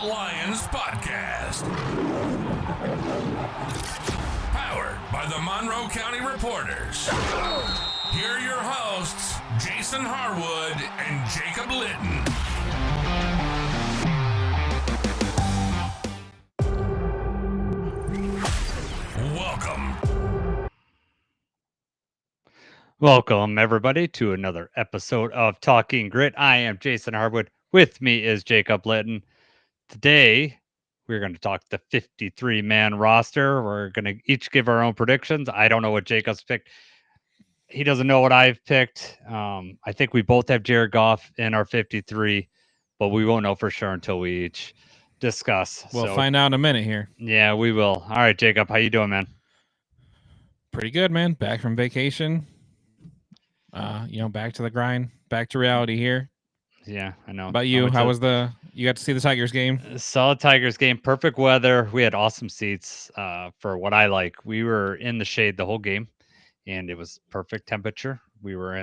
Lions Podcast. Powered by the Monroe County Reporters. Here are your hosts, Jason Harwood and Jacob Litton. Welcome, everybody, to another episode of Talking Grit. I am Jason Harwood. With me is Jacob Litton. Today, we're going to talk the 53-man roster. We're going to each give our own predictions. I don't know what Jacob's picked. He doesn't know what I've picked. I think we both have Jared Goff in our 53, but we won't know for sure until we each discuss. We'll find out in a minute here. Yeah, we will. All right, Jacob, how you doing, man? Pretty good, man. Back from vacation. Back to the grind, back to reality here. Yeah, I know. How about you? How was you got to see the Tigers game? Saw the Tigers game. Perfect weather. We had awesome seats for what I like. We were in the shade the whole game, and it was perfect temperature. We were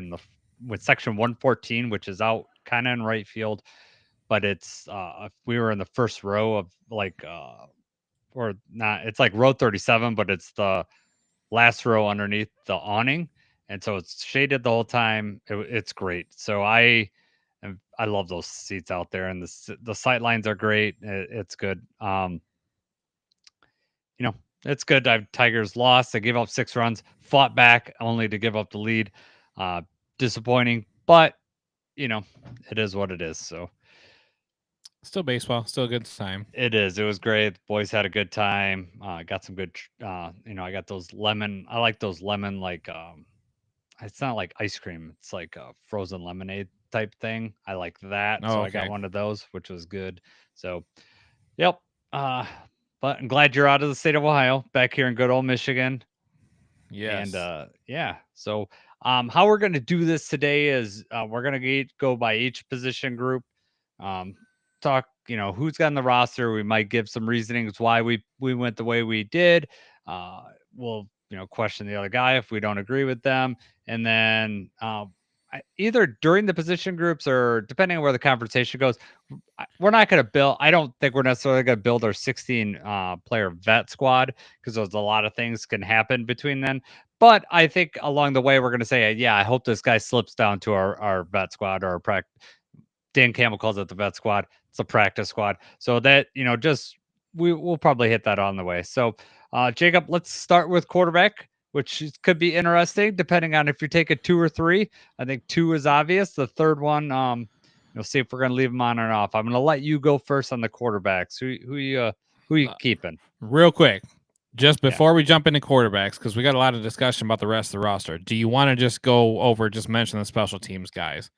with section 114, which is out kind of in right field, but we were in the first row of or not. It's like row 37, but it's the last row underneath the awning, and so it's shaded the whole time. It's great. So I love those seats out there, and the sight lines are great. It's good. It's good. Tigers lost. They gave up 6 runs, fought back only to give up the lead. Disappointing, but it is what it is. So still baseball, still a good time. It is. It was great. The boys had a good time. Got some good. I got those lemon. I like those lemon it's not like ice cream. It's like a frozen lemonade type thing. I like that. Oh, so okay. I got one of those, which was good. So, yep. But I'm glad you're out of the state of Ohio, back here in good old Michigan. Yes. And yeah. So, how we're going to do this today is we're going to go by each position group. Talk, who's got on the roster. We might give some reasonings why we went the way we did. We'll question the other guy if we don't agree with them, and then either during the position groups or depending on where the conversation goes, we're not going to build. I don't think we're necessarily going to build our 16 player vet squad because there's a lot of things can happen between then. But I think along the way we're going to say, yeah, I hope this guy slips down to our vet squad or our practice. Dan Campbell calls it the vet squad. It's a practice squad. So that, we'll probably hit that on the way. So, Jacob, let's start with quarterback, which could be interesting depending on if you take a 2 or 3. I think 2 is obvious. The third one, see if we're going to leave them on or off. I'm going to let you go first on the quarterbacks. Who you keeping? Real quick, just before we jump into quarterbacks, because we got a lot of discussion about the rest of the roster. Do you want to just go over, just mention the special teams guys?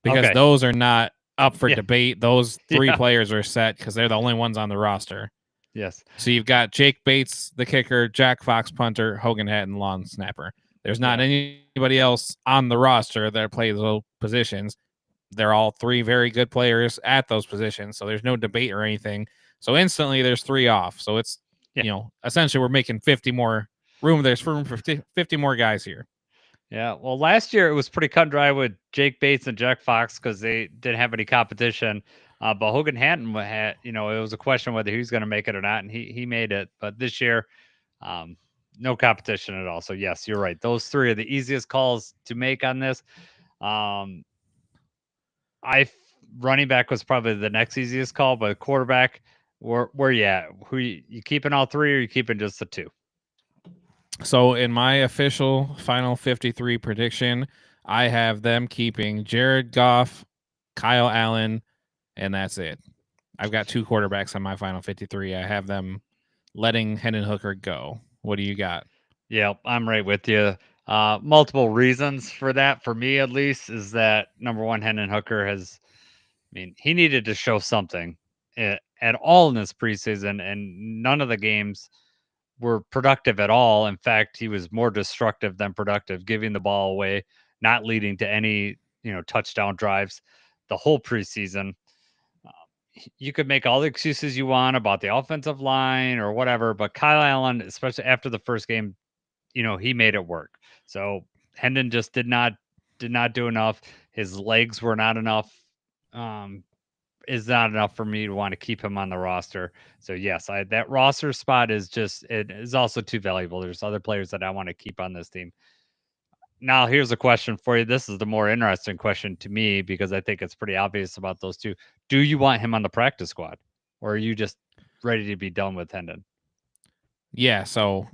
Because those are not up for debate. Those 3 players are set because they're the only ones on the roster. Yes. So you've got Jake Bates, the kicker, Jack Fox, punter, Hogan Hatton, long snapper. There's not anybody else on the roster that plays those positions. They're all 3 very good players at those positions, so there's no debate or anything. So instantly there's 3 off. So it's, essentially we're making 50 more room. There's room for 50 more guys here. Yeah, well, last year it was pretty cut and dry with Jake Bates and Jack Fox because they didn't have any competition. But Hogan Hatton had, it was a question whether he was going to make it or not, and he made it. But this year, no competition at all. So yes, you're right. Those 3 are the easiest calls to make on this. Running back was probably the next easiest call, but quarterback, where you at? Who you keeping all 3 or you keeping just the 2? So in my official final 53 prediction, I have them keeping Jared Goff, Kyle Allen, and that's it. I've got 2 quarterbacks on my final 53. I have them letting Hendon Hooker go. What do you got? Yeah, I'm right with you. Multiple reasons for that, for me at least, is that number one, Hendon Hooker he needed to show something at all in this preseason, and none of the games were productive at all. In fact, he was more destructive than productive, giving the ball away, not leading to any, touchdown drives the whole preseason. You could make all the excuses you want about the offensive line or whatever, but Kyle Allen, especially after the first game, he made it work. So Hendon just did not do enough. His legs were not enough. is not enough for me to want to keep him on the roster. So yes, that roster spot is it is also too valuable. There's other players that I want to keep on this team. Now, here's a question for you. This is the more interesting question to me because I think it's pretty obvious about those two. Do you want him on the practice squad, or are you just ready to be done with Hendon? Yeah, so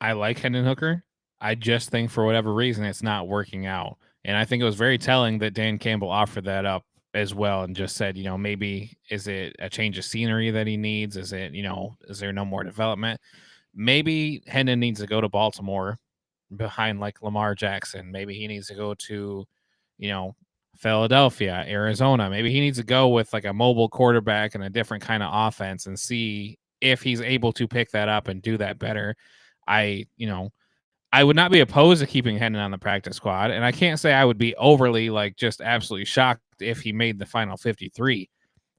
I like Hendon Hooker. I just think for whatever reason it's not working out. And I think it was very telling that Dan Campbell offered that up as well and just said, maybe is it a change of scenery that he needs? Is it, is there no more development? Maybe Hendon needs to go to Baltimore behind like Lamar Jackson. Maybe he needs to go to, Philadelphia, Arizona. Maybe he needs to go with like a mobile quarterback and a different kind of offense and see if he's able to pick that up and do that better. I would not be opposed to keeping Hendon on the practice squad, and I can't say I would be overly like just absolutely shocked if he made the final 53.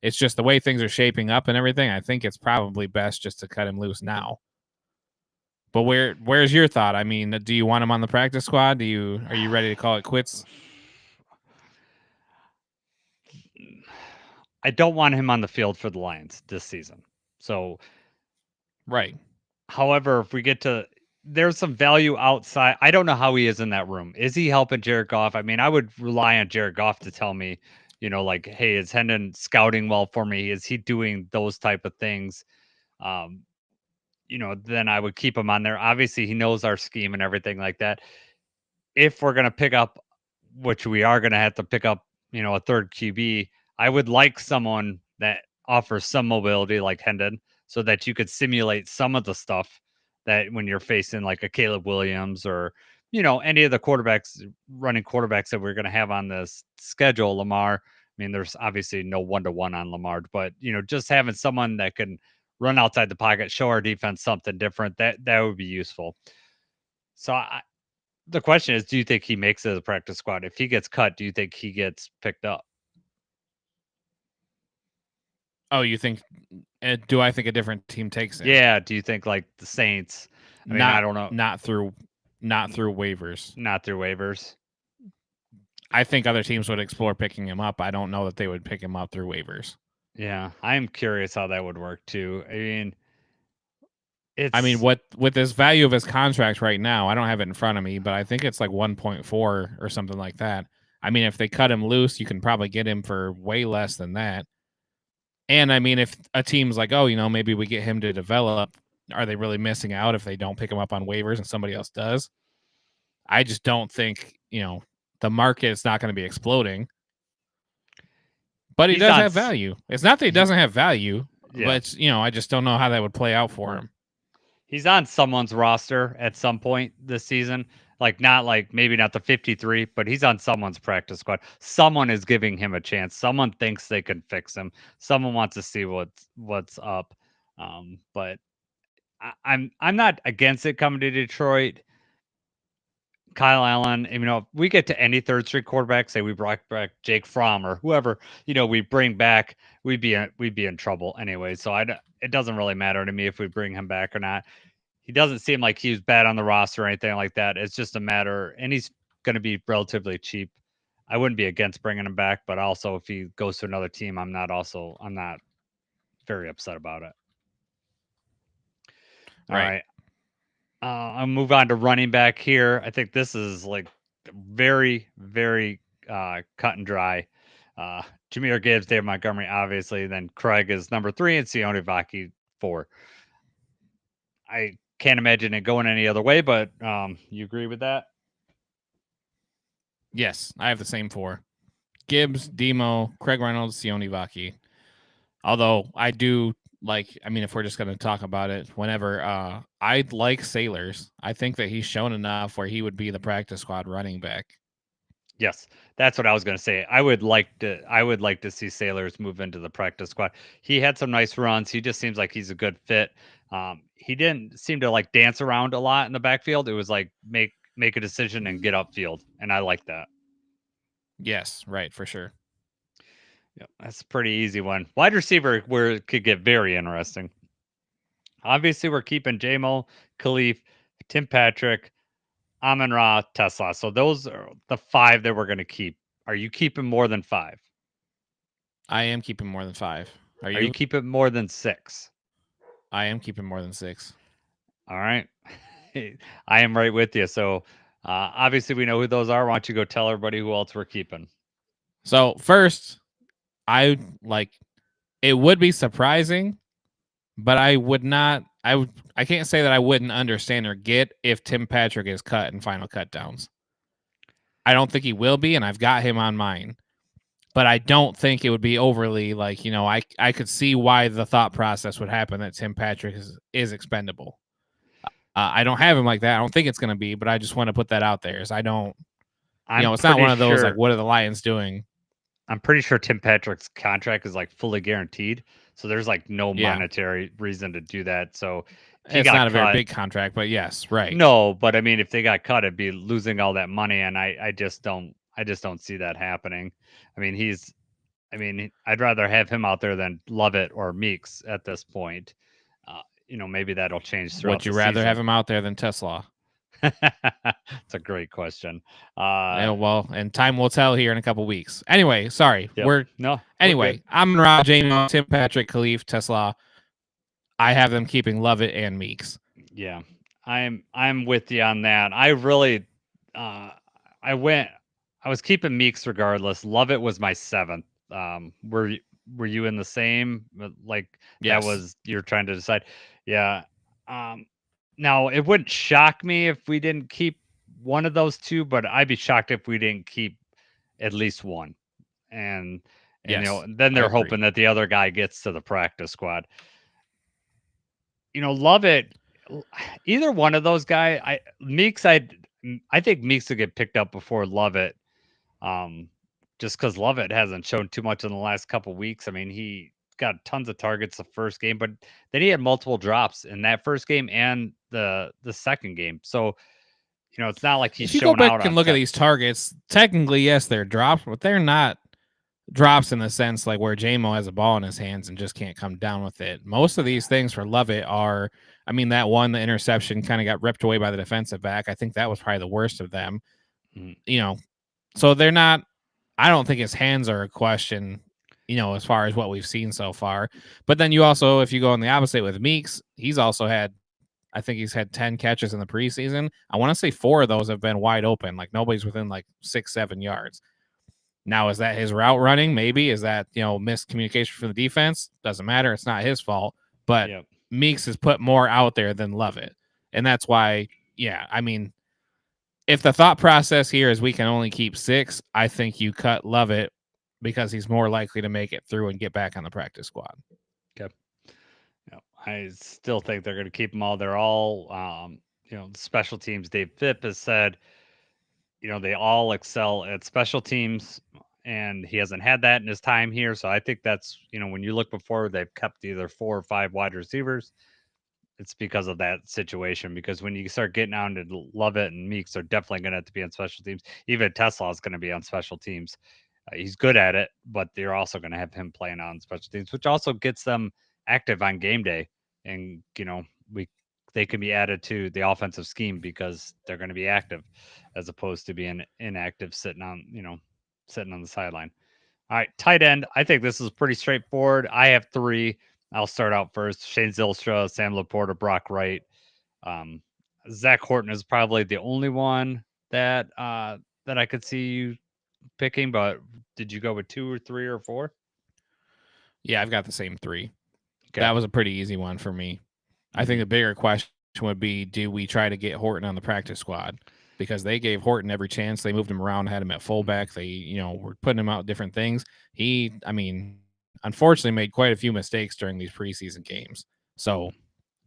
It's just the way things are shaping up and everything. I think it's probably best just to cut him loose now. But where's your thought? I mean, do you want him on the practice squad? Are you ready to call it quits? I don't want him on the field for the Lions this season. So, right. However, if we get to there's some value outside. I don't know how he is in that room. Is he helping Jared Goff? I mean, I would rely on Jared Goff to tell me, like, hey, is Hendon scouting well for me? Is he doing those type of things? Um, then I would keep him on there. Obviously, he knows our scheme and everything like that. If we're gonna pick up, which we are gonna have to pick up, a third QB, I would like someone that offers some mobility like Hendon, so that you could simulate some of the stuff that when you're facing like a Caleb Williams or any of the running quarterbacks that we're gonna have on this schedule, Lamar. I mean, there's obviously no 1-to-1 on Lamar, but just having someone that can run outside the pocket, show our defense something different, that would be useful. So the question is, do you think he makes it as a practice squad? If he gets cut, do you think he gets picked up? Oh, you think? Do I think a different team takes it? Yeah. Do you think like the Saints? I mean, I don't know. Not through waivers. Not through waivers. I think other teams would explore picking him up. I don't know that they would pick him up through waivers. Yeah, I'm curious how that would work too. I mean, what with this value of his contract right now, I don't have it in front of me, but I think it's like 1.4 or something like that. I mean, if they cut him loose, you can probably get him for way less than that. And I mean, if a team's like, oh, maybe we get him to develop, are they really missing out if they don't pick him up on waivers and somebody else does? I just don't think, the market is not going to be exploding. But he does have value. It's not that he doesn't have value, but I just don't know how that would play out for him. He's on someone's roster at some point this season. Maybe not the 53, but he's on someone's practice squad. Someone is giving him a chance. Someone thinks they can fix him. Someone wants to see what's up. But I'm not against it coming to Detroit. Kyle Allen, if we get to any third string quarterback, say we brought back Jake Fromm or whoever, we bring back, we'd be in trouble anyway. So it doesn't really matter to me if we bring him back or not. He doesn't seem like he's bad on the roster or anything like that. It's just a matter, and he's going to be relatively cheap. I wouldn't be against bringing him back, but also if he goes to another team, I'm not very upset about it. All right. I'll move on to running back here. I think this is like very, very cut and dry. Jahmyr Gibbs, Dave Montgomery, obviously. Then Craig is number 3 and Sione Vaki 4. I can't imagine it going any other way, but you agree with that? Yes, I have the same 4. Gibbs, Demo, Craig Reynolds, Sione Vaki. Although I do if we're just going to talk about it, whenever I'd like Sailors. I think that he's shown enough where he would be the practice squad running back. Yes, that's what I was going to say. I would like to see Sailors move into the practice squad. He had some nice runs. He just seems like he's a good fit. He didn't seem to dance around a lot in the backfield. It was like make a decision and get upfield, and I like that. Yes, right, for sure. Yeah, that's a pretty easy one. Wide receiver, where it could get very interesting. Obviously, we're keeping Jamo, Khalif, Tim Patrick, Amon-Ra, Tesla. So those are the 5 that we're going to keep. Are you keeping more than 5? I am keeping more than 5. Are Are you you? keeping more than 6? I am keeping more than 6. All right. I am right with you. So obviously we know who those are. Why don't you go tell everybody who else we're keeping? So first, I like it would be surprising, but I would not. I can't say that I wouldn't understand or get if Tim Patrick is cut in final cut downs. I don't think he will be, and I've got him on mine. But I don't think it would be overly like, I could see why the thought process would happen that Tim Patrick is expendable. I don't have him like that. I don't think it's going to be, but I just want to put that out there. Is I don't, I'm it's not pretty one of those like, sure what are the Lions doing? I'm pretty sure Tim Patrick's contract is like fully guaranteed. So there's like no Yeah. monetary reason to do that. So if he It's got not a very cut, big contract, but yes, right. no, but I mean if they got cut, it'd be losing all that money. And I just don't see that happening. I mean, I'd rather have him out there than Lovett or Meeks at this point. Maybe that'll change throughout Would you the rather have season. him out there than Tesla? It's a great question. Yeah, well, and time will tell here in a couple weeks. Anyway, sorry. Yep. Anyway, good. I'm Rob James, Tim Patrick, Khalif, Tesla. I have them keeping Lovett and Meeks. Yeah, I'm with you on that. I really, I was keeping Meeks regardless. Lovett was my 7th. Were you in the same? Like that Yes. was you're trying to decide. Yeah. Now it wouldn't shock me if we didn't keep one of those two, but I'd be shocked if we didn't keep at least one. And Yes, then I they're agree. hoping that the other guy gets to the practice squad. Lovett. Either one of those guys, I think Meeks will get picked up before Lovett. Just because Lovett hasn't shown too much in the last couple weeks. I mean, he got tons of targets the first game, but then he had multiple drops in that first game and the second game. So it's not like he's If you go shown back out and on look at top. these targets, technically, yes, they're drops, but they're not drops in the sense like where JMO has a ball in his hands and just can't come down with it. Most of these things for Lovett are, I mean, that one, the interception kind of got ripped away by the defensive back. I think that was probably the worst of them. Mhm. So they're not, I don't think his hands are a question, as far as what we've seen so far. But then you also, if you go on the opposite with Meeks, I think he's had 10 catches in the preseason. I want to say 4 of those have been wide open. Like nobody's within like 6-7 yards. Now, is that his route running? Maybe. Is that, miscommunication from the defense? Doesn't matter. It's not his fault. But Yep. Meeks has put more out there than Lovett. And that's why, yeah, I mean, if the thought process here is we can only keep 6, I think you cut Lovett because he's more likely to make it through and get back on the practice squad. Okay. I still think they're going to keep them all. They're all, special teams. Dave Phipp has said, they all excel at special teams, and he hasn't had that in his time here. So I think that's, when you look before, they've kept either 4 or 5 wide receivers. It's because of that situation. Because when you start getting on to Lovett and Meeks, are definitely going to have to be on special teams. Even Tesla is going to be on special teams. He's good at it, but they're also going to have him playing on special teams, which also gets them active on game day. And they can be added to the offensive scheme because they're going to be active, as opposed to being inactive, sitting on the sideline. All right, tight end. I think this is pretty straightforward. I have 3. I'll start out first. Shane Zylstra, Sam Laporta, Brock Wright. Zach Horton is probably the only one that I could see you picking. But did you go with 2 or 3 or 4? Yeah, I've got the same 3. Okay. That was a pretty easy one for me. I think the bigger question would be, do we try to get Horton on the practice squad? Because they gave Horton every chance. They moved him around, had him at fullback. They, were putting him out different things. He, unfortunately made quite a few mistakes during these preseason games. So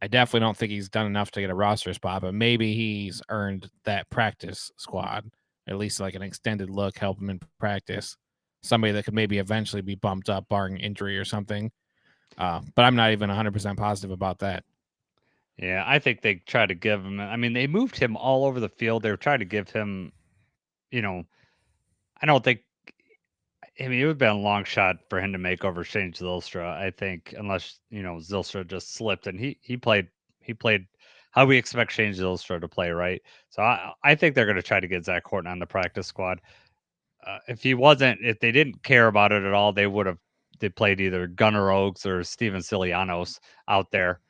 I definitely don't think he's done enough to get a roster spot, but maybe he's earned that practice squad, at least like an extended look, help him in practice. Somebody that could maybe eventually be bumped up barring injury or something. But I'm not even 100% positive about that. Yeah, I think they tried to give him. I mean, they moved him all over the field. They were trying to give him, I don't think. I mean, it would have been a long shot for him to make over Shane Zylstra, I think, unless Zylstra just slipped and he played how we expect Shane Zylstra to play, right? So I think they're going to try to get Zach Horton on the practice squad. If they didn't care about it at all, they would have they played either Gunnar Oaks or Steven Silianos out there,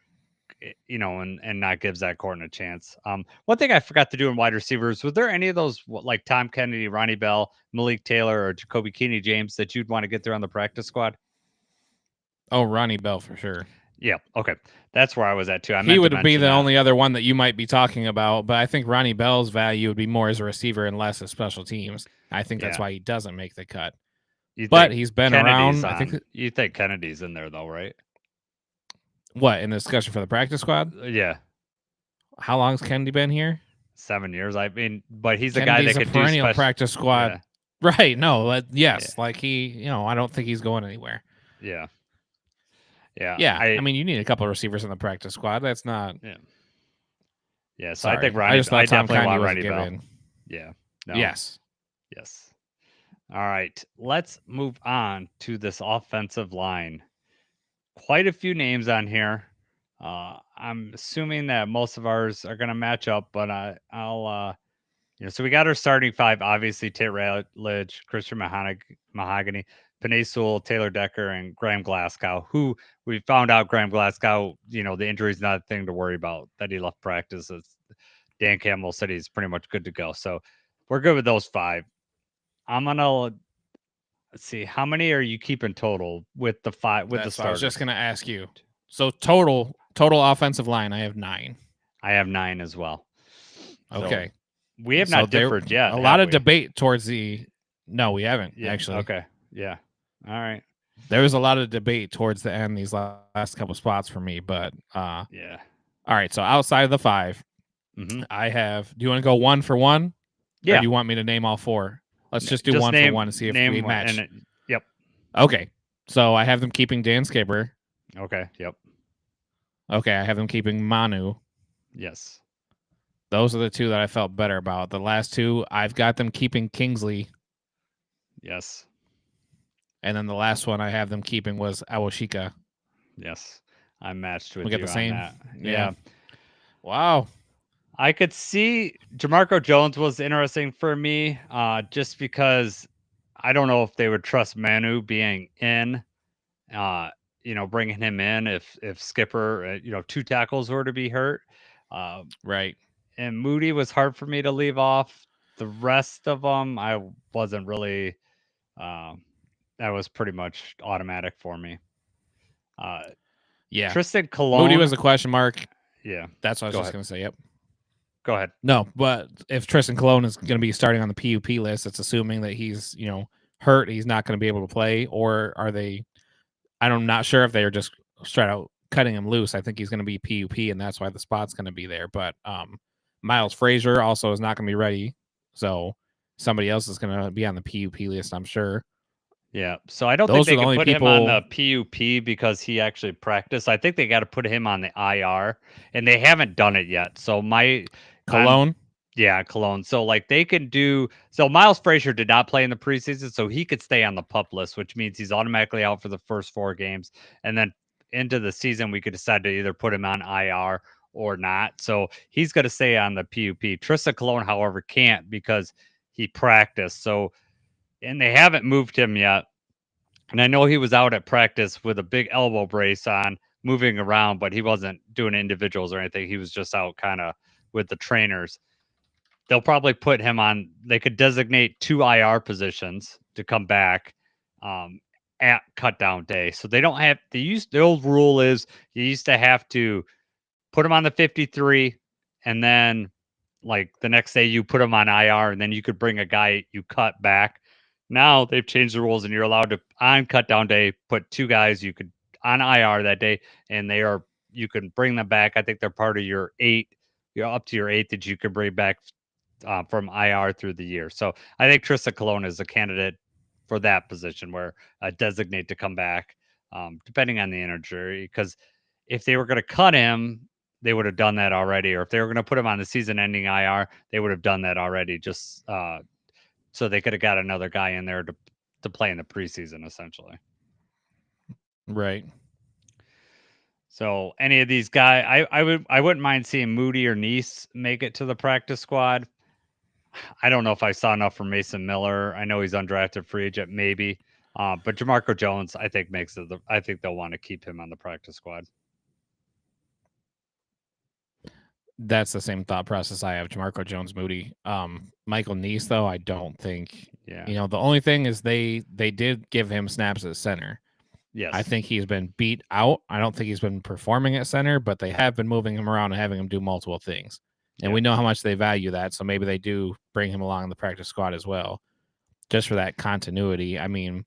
and not gives that Corton a chance. One thing I forgot to do in wide receivers, was there any of those like Tom Kennedy, Ronnie Bell, Malik Taylor, or Jacoby Keeney James that you'd want to get there on the practice squad? Oh, Ronnie Bell for sure. Yeah, okay, that's where I was at too. He would be the only other one that you might be talking about, but I think Ronnie Bell's value would be more as a receiver and less as special teams. I think that's why he doesn't make the cut. But he's been around. I think you think Kennedy's in there though, right? What, in the discussion for the practice squad? Yeah. How long has Kennedy been here? 7 years. I mean, but he's the Kennedy's guy that could perennial do practice squad. Yeah. Right? No, yes. Like he, I don't think he's going anywhere. Yeah. Yeah. I mean, you need a couple of receivers in the practice squad. That's not. Yeah. Yeah. So Sorry. I think Ronnie. I just thought Tom definitely want Kennedy Ronnie Bell. Yeah. No. Yes. All right. Let's move on to this offensive line. Quite a few names on here. I'm assuming that most of ours are going to match up, but I'll. So we got our starting five. Obviously, Tate Ratledge, Christian Mahogany, Panay Sewell, Taylor Decker, and Graham Glasgow, who we found out Graham Glasgow, the injury is not a thing to worry about, that he left practice. Dan Campbell said he's pretty much good to go. So we're good with those five. I'm going to let's see. How many are you keeping total with the five, with the starters? I was just going to ask you. So total offensive line, I have 9. I have 9 as well. Okay. So we have not differed yet. A lot of debate towards the. No, we haven't actually. Okay. Yeah. All right. There was a lot of debate towards the end, these last couple spots for me, but yeah. All right. So outside of the 5, I have. Do you want to go 1 for 1? Yeah. Or do you want me to name all 4? Let's just do 1 for 1 and see if we match. Yep. Okay. So I have them keeping Dan Skipper. Okay. Yep. Okay. I have them keeping Manu. Yes. Those are the 2 that I felt better about. The last 2, I've got them keeping Kingsley. Yes. And then the last one I have them keeping was Awashika. Yes. I matched with we you got the on same. that. Yeah. Wow. I could see Jamarco Jones was interesting for me, just because I don't know if they would trust Manu being in, bringing him in if Skipper, 2 tackles were to be hurt. Right. And Moody was hard for me to leave off. The rest of them, I wasn't really. That was pretty much automatic for me. Yeah. Tristan Colon. Moody was a question mark. Yeah. That's what I was just going to say. Yep. Go ahead. No, but if Tristan Colon is going to be starting on the PUP list, it's assuming that he's, hurt. He's not going to be able to play, or are they? I'm not sure if they are just straight out cutting him loose. I think he's going to be PUP, and that's why the spot's going to be there. But Miles Frazier also is not going to be ready, so somebody else is going to be on the PUP list, I'm sure. Yeah, so I don't think they can put him on the PUP because he actually practiced. I think they got to put him on the IR, and they haven't done it yet. So Cologne. Yeah, Cologne. So they can do. So Miles Frazier did not play in the preseason, so he could stay on the PUP list, which means he's automatically out for the first 4 games, and then into the season we could decide to either put him on IR or not. So he's going to stay on the PUP. Tristan Colon, however, can't because he practiced. So, and they haven't moved him yet. And I know he was out at practice with a big elbow brace on, moving around, but he wasn't doing individuals or anything. He was just out kind of with the trainers. They'll probably put him on. They could designate 2 IR positions to come back at cut down day. So they don't have the old rule is you used to have to put him on the 53, and then the next day you put him on IR, and then you could bring a guy you cut back. Now they've changed the rules, and you're allowed to on cut down day put 2 guys you could on IR that day, and you can bring them back. I think they're part of your 8. You're up to your 8 that you can bring back from IR through the year. So I think Tristan Colon is a candidate for that position where designate to come back, depending on the injury. Because if they were going to cut him, they would have done that already. Or if they were going to put him on the season-ending IR, they would have done that already. Just so they could have got another guy in there to play in the preseason, essentially. Right. So any of these guys, I wouldn't mind seeing Moody or Neese make it to the practice squad. I don't know if I saw enough from Mason Miller. I know he's undrafted free agent, maybe. But Jamarco Jones, I think makes it. I think they'll want to keep him on the practice squad. That's the same thought process I have. Jamarco Jones, Moody, Michael Neese, though I don't think. Yeah. You know, the only thing is they did give him snaps at center. Yes. I think he's been beat out. I don't think he's been performing at center, but they have been moving him around and having him do multiple things. And we know how much they value that, so maybe they do bring him along in the practice squad as well, just for that continuity. I mean,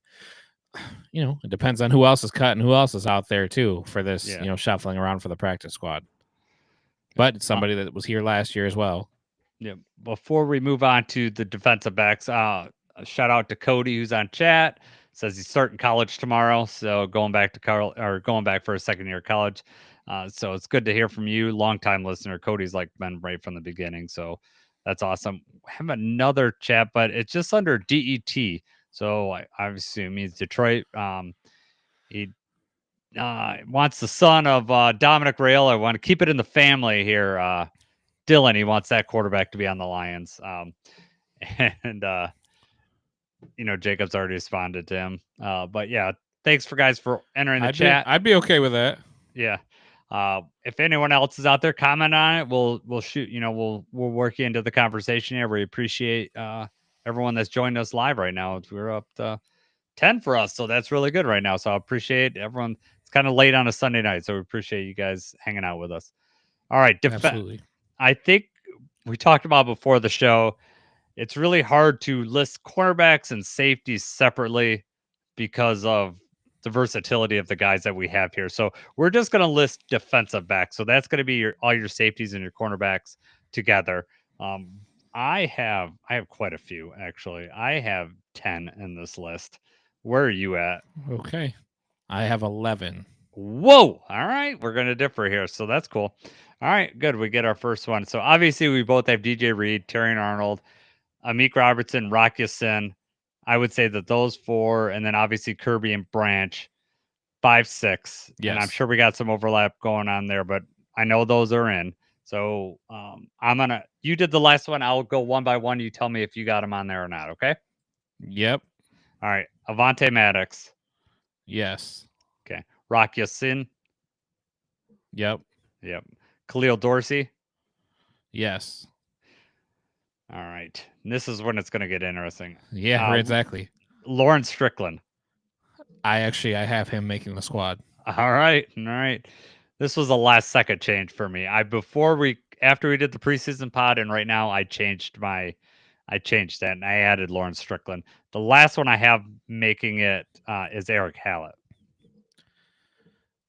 you know, it depends on who else is cut and who else is out there too for this, you know, shuffling around for the practice squad. But it's somebody that was here last year as well. Yeah. Before we move on to the defensive backs, a shout out to Cody who's on chat. Says he's starting college tomorrow, so going back to going back for a second year of college. So it's good to hear from you, longtime listener. Cody's like been right from the beginning, so that's awesome. We have another chat, but it's just under DET, so I obviously it means Detroit. He wants the son of Dominic Rail. I want to keep it in the family here. Dylan, he wants that quarterback to be on the Lions. And you know, Jacob's already responded to him. But yeah, thanks for guys for entering the chat. I'd be okay with that. Yeah. If anyone else is out there, comment on it. We'll shoot. You know, we'll work you into the conversation here. We appreciate everyone that's joined us live right now. We're up to 10 for us, so that's really good right now. So I appreciate everyone. It's kind of late on a Sunday night, so we appreciate you guys hanging out with us. All right, Absolutely. I think we talked about before the show. It's really hard to list cornerbacks and safeties separately because of the versatility of the guys that we have here. So we're just going to list defensive backs. So that's going to be all your safeties and your cornerbacks together. I have quite a few actually. I have 10 in this list. Where are you at? Okay. I have 11. Whoa. All right. We're going to differ here. So that's cool. All right. Good. We get our first one. So obviously we both have DJ Reed, Terrion Arnold, Amik Robertson, Rock Ya-Sin. I would say that those four, and then obviously Kirby and Branch, 5, 6. Yes. And I'm sure we got some overlap going on there, but I know those are in. So you did the last one. I'll go one by one. You tell me if you got them on there or not. Okay. Yep. All right. Avonte Maddox. Yes. Okay. Rock Ya-Sin. Yep. Yep. Khalil Dorsey. Yes. All right. And this is when it's going to get interesting. Yeah, exactly. Lawrence Strickland. I have him making the squad. All right. All right. This was a last second change for me. After we did the preseason pod and right now I changed that and I added Lawrence Strickland. The last one I have making it is Eric Hallett.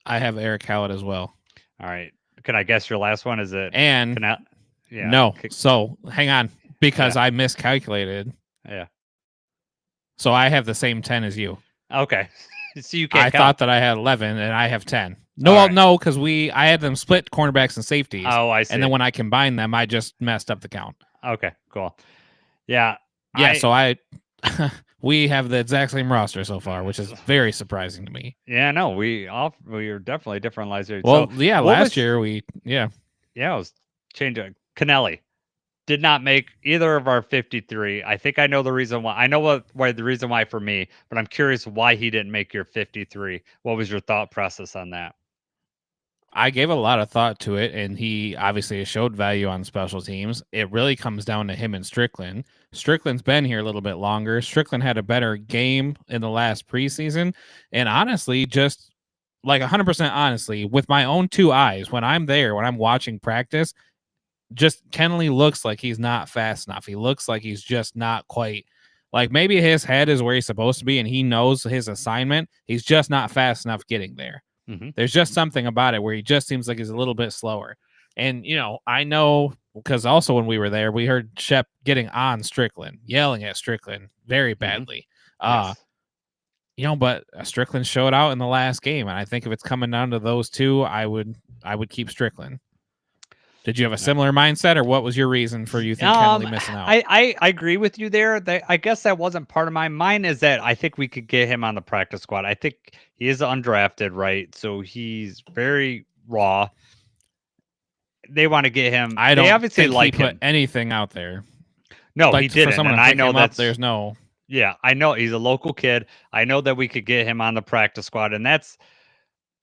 I have Eric Hallett as well. All right. Can I guess your last one? Is it? And yeah. No. So hang on, because I miscalculated. Yeah. So I have the same 10 as you. Okay. So you can't. I thought that I had 11 and I have 10. No, because I had them split cornerbacks and safeties. Oh, I see. And then when I combined them, I just messed up the count. Okay, cool. Yeah. Yeah. So we have the exact same roster so far, which is very surprising to me. Yeah, no, we are definitely different last year. Well, so, yeah, last year Yeah, I was changing. Kennelly did not make either of our 53. I think I know the reason why. I know why the reason why for me, but I'm curious why he didn't make your 53. What was your thought process on that? I gave a lot of thought to it, and he obviously showed value on special teams. It really comes down to him and Strickland. Strickland's been here a little bit longer. Strickland had a better game in the last preseason. And honestly, just like 100% honestly, with my own two eyes, when I'm there, when I'm watching practice, just Kennelly looks like he's not fast enough. He looks like he's just not quite, like maybe his head is where he's supposed to be and he knows his assignment. He's just not fast enough getting there. Mm-hmm. There's just something about it where he just seems like he's a little bit slower. And, I know because also when we were there, we heard Shep getting on Strickland, yelling at Strickland very badly. Mm-hmm. Yes. But Strickland showed out in the last game. And I think if it's coming down to those two, I would keep Strickland. Did you have a similar mindset, or what was your reason for you think Kennelly missing out? I agree with you there. I guess that wasn't part of mine is that I think we could get him on the practice squad. I think he is undrafted, right? So he's very raw. They want to get him. I don't obviously think like he put him. anything out there. No, he didn't. For someone and to I know him that there's no. Yeah, I know he's a local kid. I know that we could get him on the practice squad, and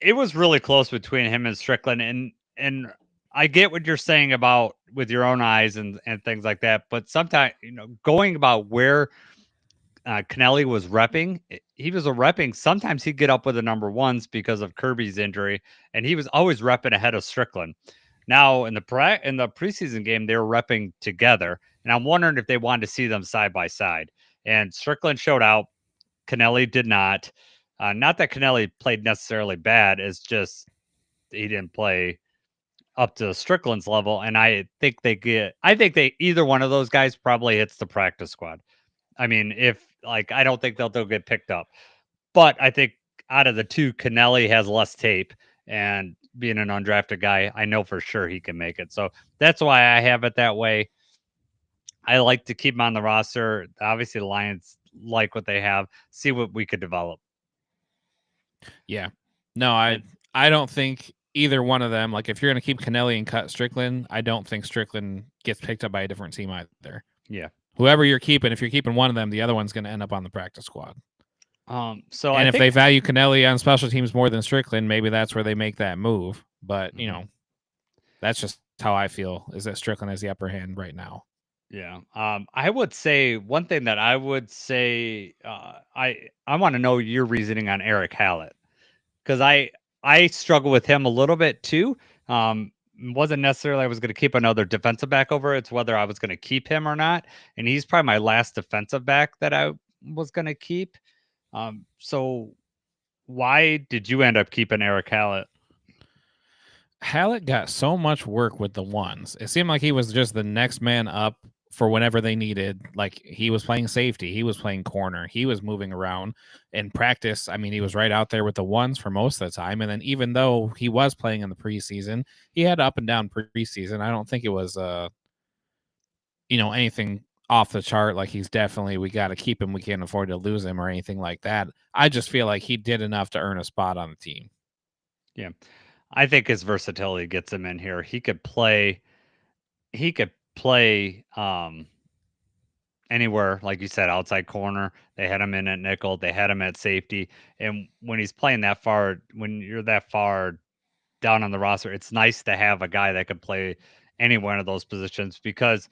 it was really close between him and Strickland. And I get what you're saying about with your own eyes and things like that. But sometimes, going about where Kennelly was repping, he was a repping. Sometimes he'd get up with the number ones because of Kirby's injury, and he was always repping ahead of Strickland. Now in the preseason game, they were repping together, and I'm wondering if they wanted to see them side by side. And Strickland showed out. Kennelly did not. Not that Kennelly played necessarily bad, it's just he didn't play up to Strickland's level. And I think either one of those guys probably hits the practice squad. I mean, if like I don't think they'll get picked up, but I think out of the two, Kennelly has less tape, and being an undrafted guy, I know for sure he can make it. So that's why I have it that way. I like to keep him on the roster. Obviously, the Lions like what they have. See what we could develop. Yeah. No, I don't think either one of them, like if you're going to keep Kennelly and cut Strickland, I don't think Strickland gets picked up by a different team either. Yeah. Whoever you're keeping, if you're keeping one of them, the other one's going to end up on the practice squad. So and if they value Kennelly on special teams more than Strickland, maybe that's where they make that move. But, that's just how I feel, is that Strickland has the upper hand right now. Yeah. I would say one thing that I would say, I want to know your reasoning on Eric Hallett, because I struggle with him a little bit too. Wasn't necessarily I was going to keep another defensive back over. It's whether I was going to keep him or not. And he's probably my last defensive back that I was going to keep. So why did you end up keeping Eric Hallett? Hallett got so much work with the ones. It seemed like he was just the next man up for whenever they needed. Like he was playing safety, he was playing corner, he was moving around in practice. I mean, he was right out there with the ones for most of the time. And then even though he was playing in the preseason, he had up and down preseason. I don't think it was anything off the chart. Like he's definitely, we got to keep him, we can't afford to lose him or anything like that. I just feel like he did enough to earn a spot on the team. Yeah. I think his versatility gets him in here. He could play anywhere, like you said, outside corner. They had him in at nickel, they had him at safety. And when he's playing that far, when you're that far down on the roster, it's nice to have a guy that could play any one of those positions, because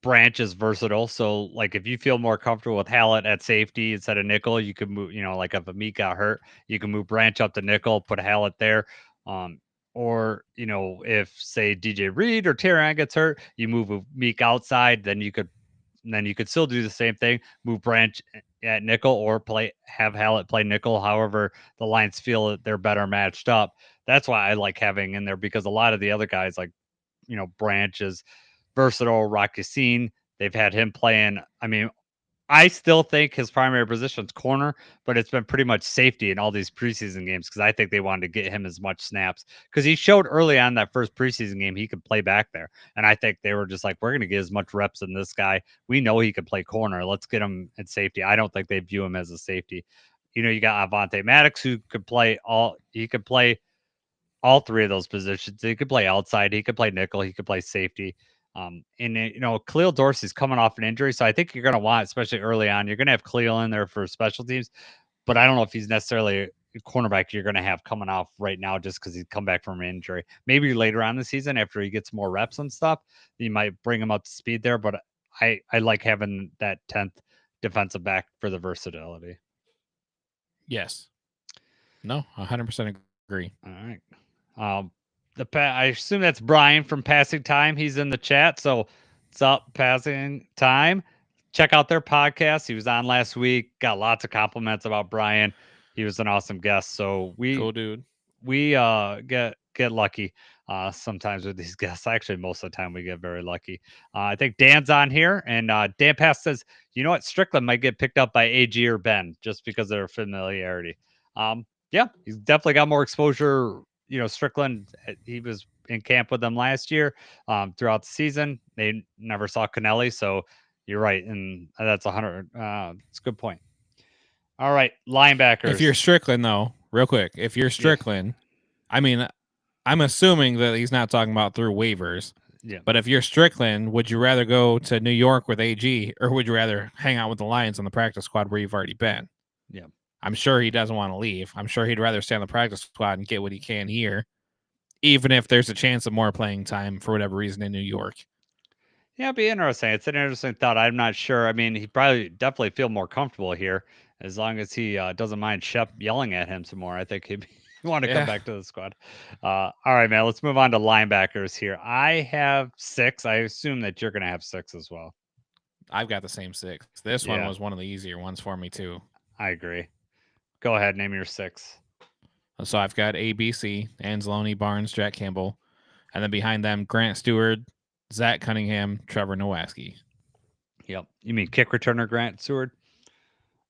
Branch is versatile. So like if you feel more comfortable with Hallett at safety instead of nickel, you could move, like if a Meek got hurt, you can move Branch up to nickel, put Hallett there. Or if say DJ Reed or Tyrion gets hurt, you move Meek outside, then you could still do the same thing, move Branch at nickel, or have Hallett play nickel. However, the Lions feel that they're better matched up. That's why I like having in there, because a lot of the other guys, like Branch is versatile. Rocky Scene, they've had him playing. I mean, I still think his primary position is corner, but it's been pretty much safety in all these preseason games, because I think they wanted to get him as much snaps, because he showed early on that first preseason game he could play back there. And I think they were just like, we're going to get as much reps in this guy. We know he could play corner. Let's get him at safety. I don't think they view him as a safety. You got Avonte Maddox, who could play all three of those positions. He could play outside, he could play nickel, he could play safety. Khalil Dorsey's coming off an injury, so I think you're going to want, especially early on, you're going to have Khalil in there for special teams. But I don't know if he's necessarily a cornerback you're going to have coming off right now, just because he's come back from an injury. Maybe later on the season, after he gets more reps and stuff, you might bring him up to speed there. But I like having that 10th defensive back for the versatility. Yes. No, 100% agree. All right. I assume that's Brian from Passing Time. He's in the chat. So what's up, Passing Time? Check out their podcast. He was on last week. Got lots of compliments about Brian. He was an awesome guest. So cool dude. We get lucky sometimes with these guests. Actually, most of the time we get very lucky. I think Dan's on here, and Dan Pass says, you know what, Strickland might get picked up by AG or Ben just because of their familiarity. Yeah, he's definitely got more exposure. Strickland, he was in camp with them last year throughout the season. They never saw Kennelly, so you're right, and that's 100. It's a good point. All right, linebackers. If you're Strickland, though, real quick, if you're Strickland, I mean, I'm assuming that he's not talking about through waivers. Yeah. But if you're Strickland, would you rather go to New York with AG, or would you rather hang out with the Lions on the practice squad where you've already been? Yeah. I'm sure he doesn't want to leave. I'm sure he'd rather stay on the practice squad and get what he can here, even if there's a chance of more playing time for whatever reason in New York. Yeah, it'd be interesting. It's an interesting thought. I'm not sure. I mean, he probably definitely feel more comfortable here as long as he doesn't mind Shep yelling at him some more. I think he'd want to come Yeah. back to the squad. All right, man. Let's move on to linebackers here. I have 6. I assume that you're going to have 6 as well. I've got the same 6. This one Yeah. was one of the easier ones for me too. I agree. Go ahead, name your 6. So I've got ABC, Anzalone, Barnes, Jack Campbell, and then behind them, Grant Stewart, Zach Cunningham, Trevor Nowaski. Yep. You mean kick returner Grant Seward?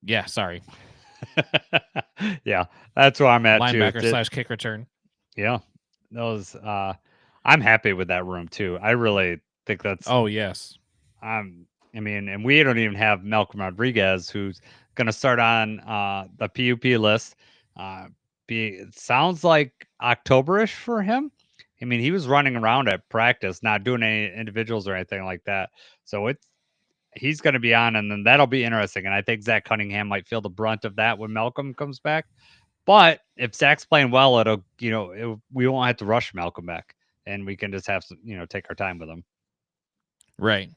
Yeah, sorry. Yeah, that's where I'm at Linebacker too. / kick return. Yeah, those. I'm happy with that room too. I really think that's. Oh, yes. I mean, and we don't even have Malcolm Rodriguez, who's going to start on the PUP list. It sounds like Octoberish for him. I mean, he was running around at practice, not doing any individuals or anything like that. So he's going to be on, and then that'll be interesting. And I think Zach Cunningham might feel the brunt of that when Malcolm comes back. But if Zach's playing well, we won't have to rush Malcolm back, and we can just have some, take our time with him. Right.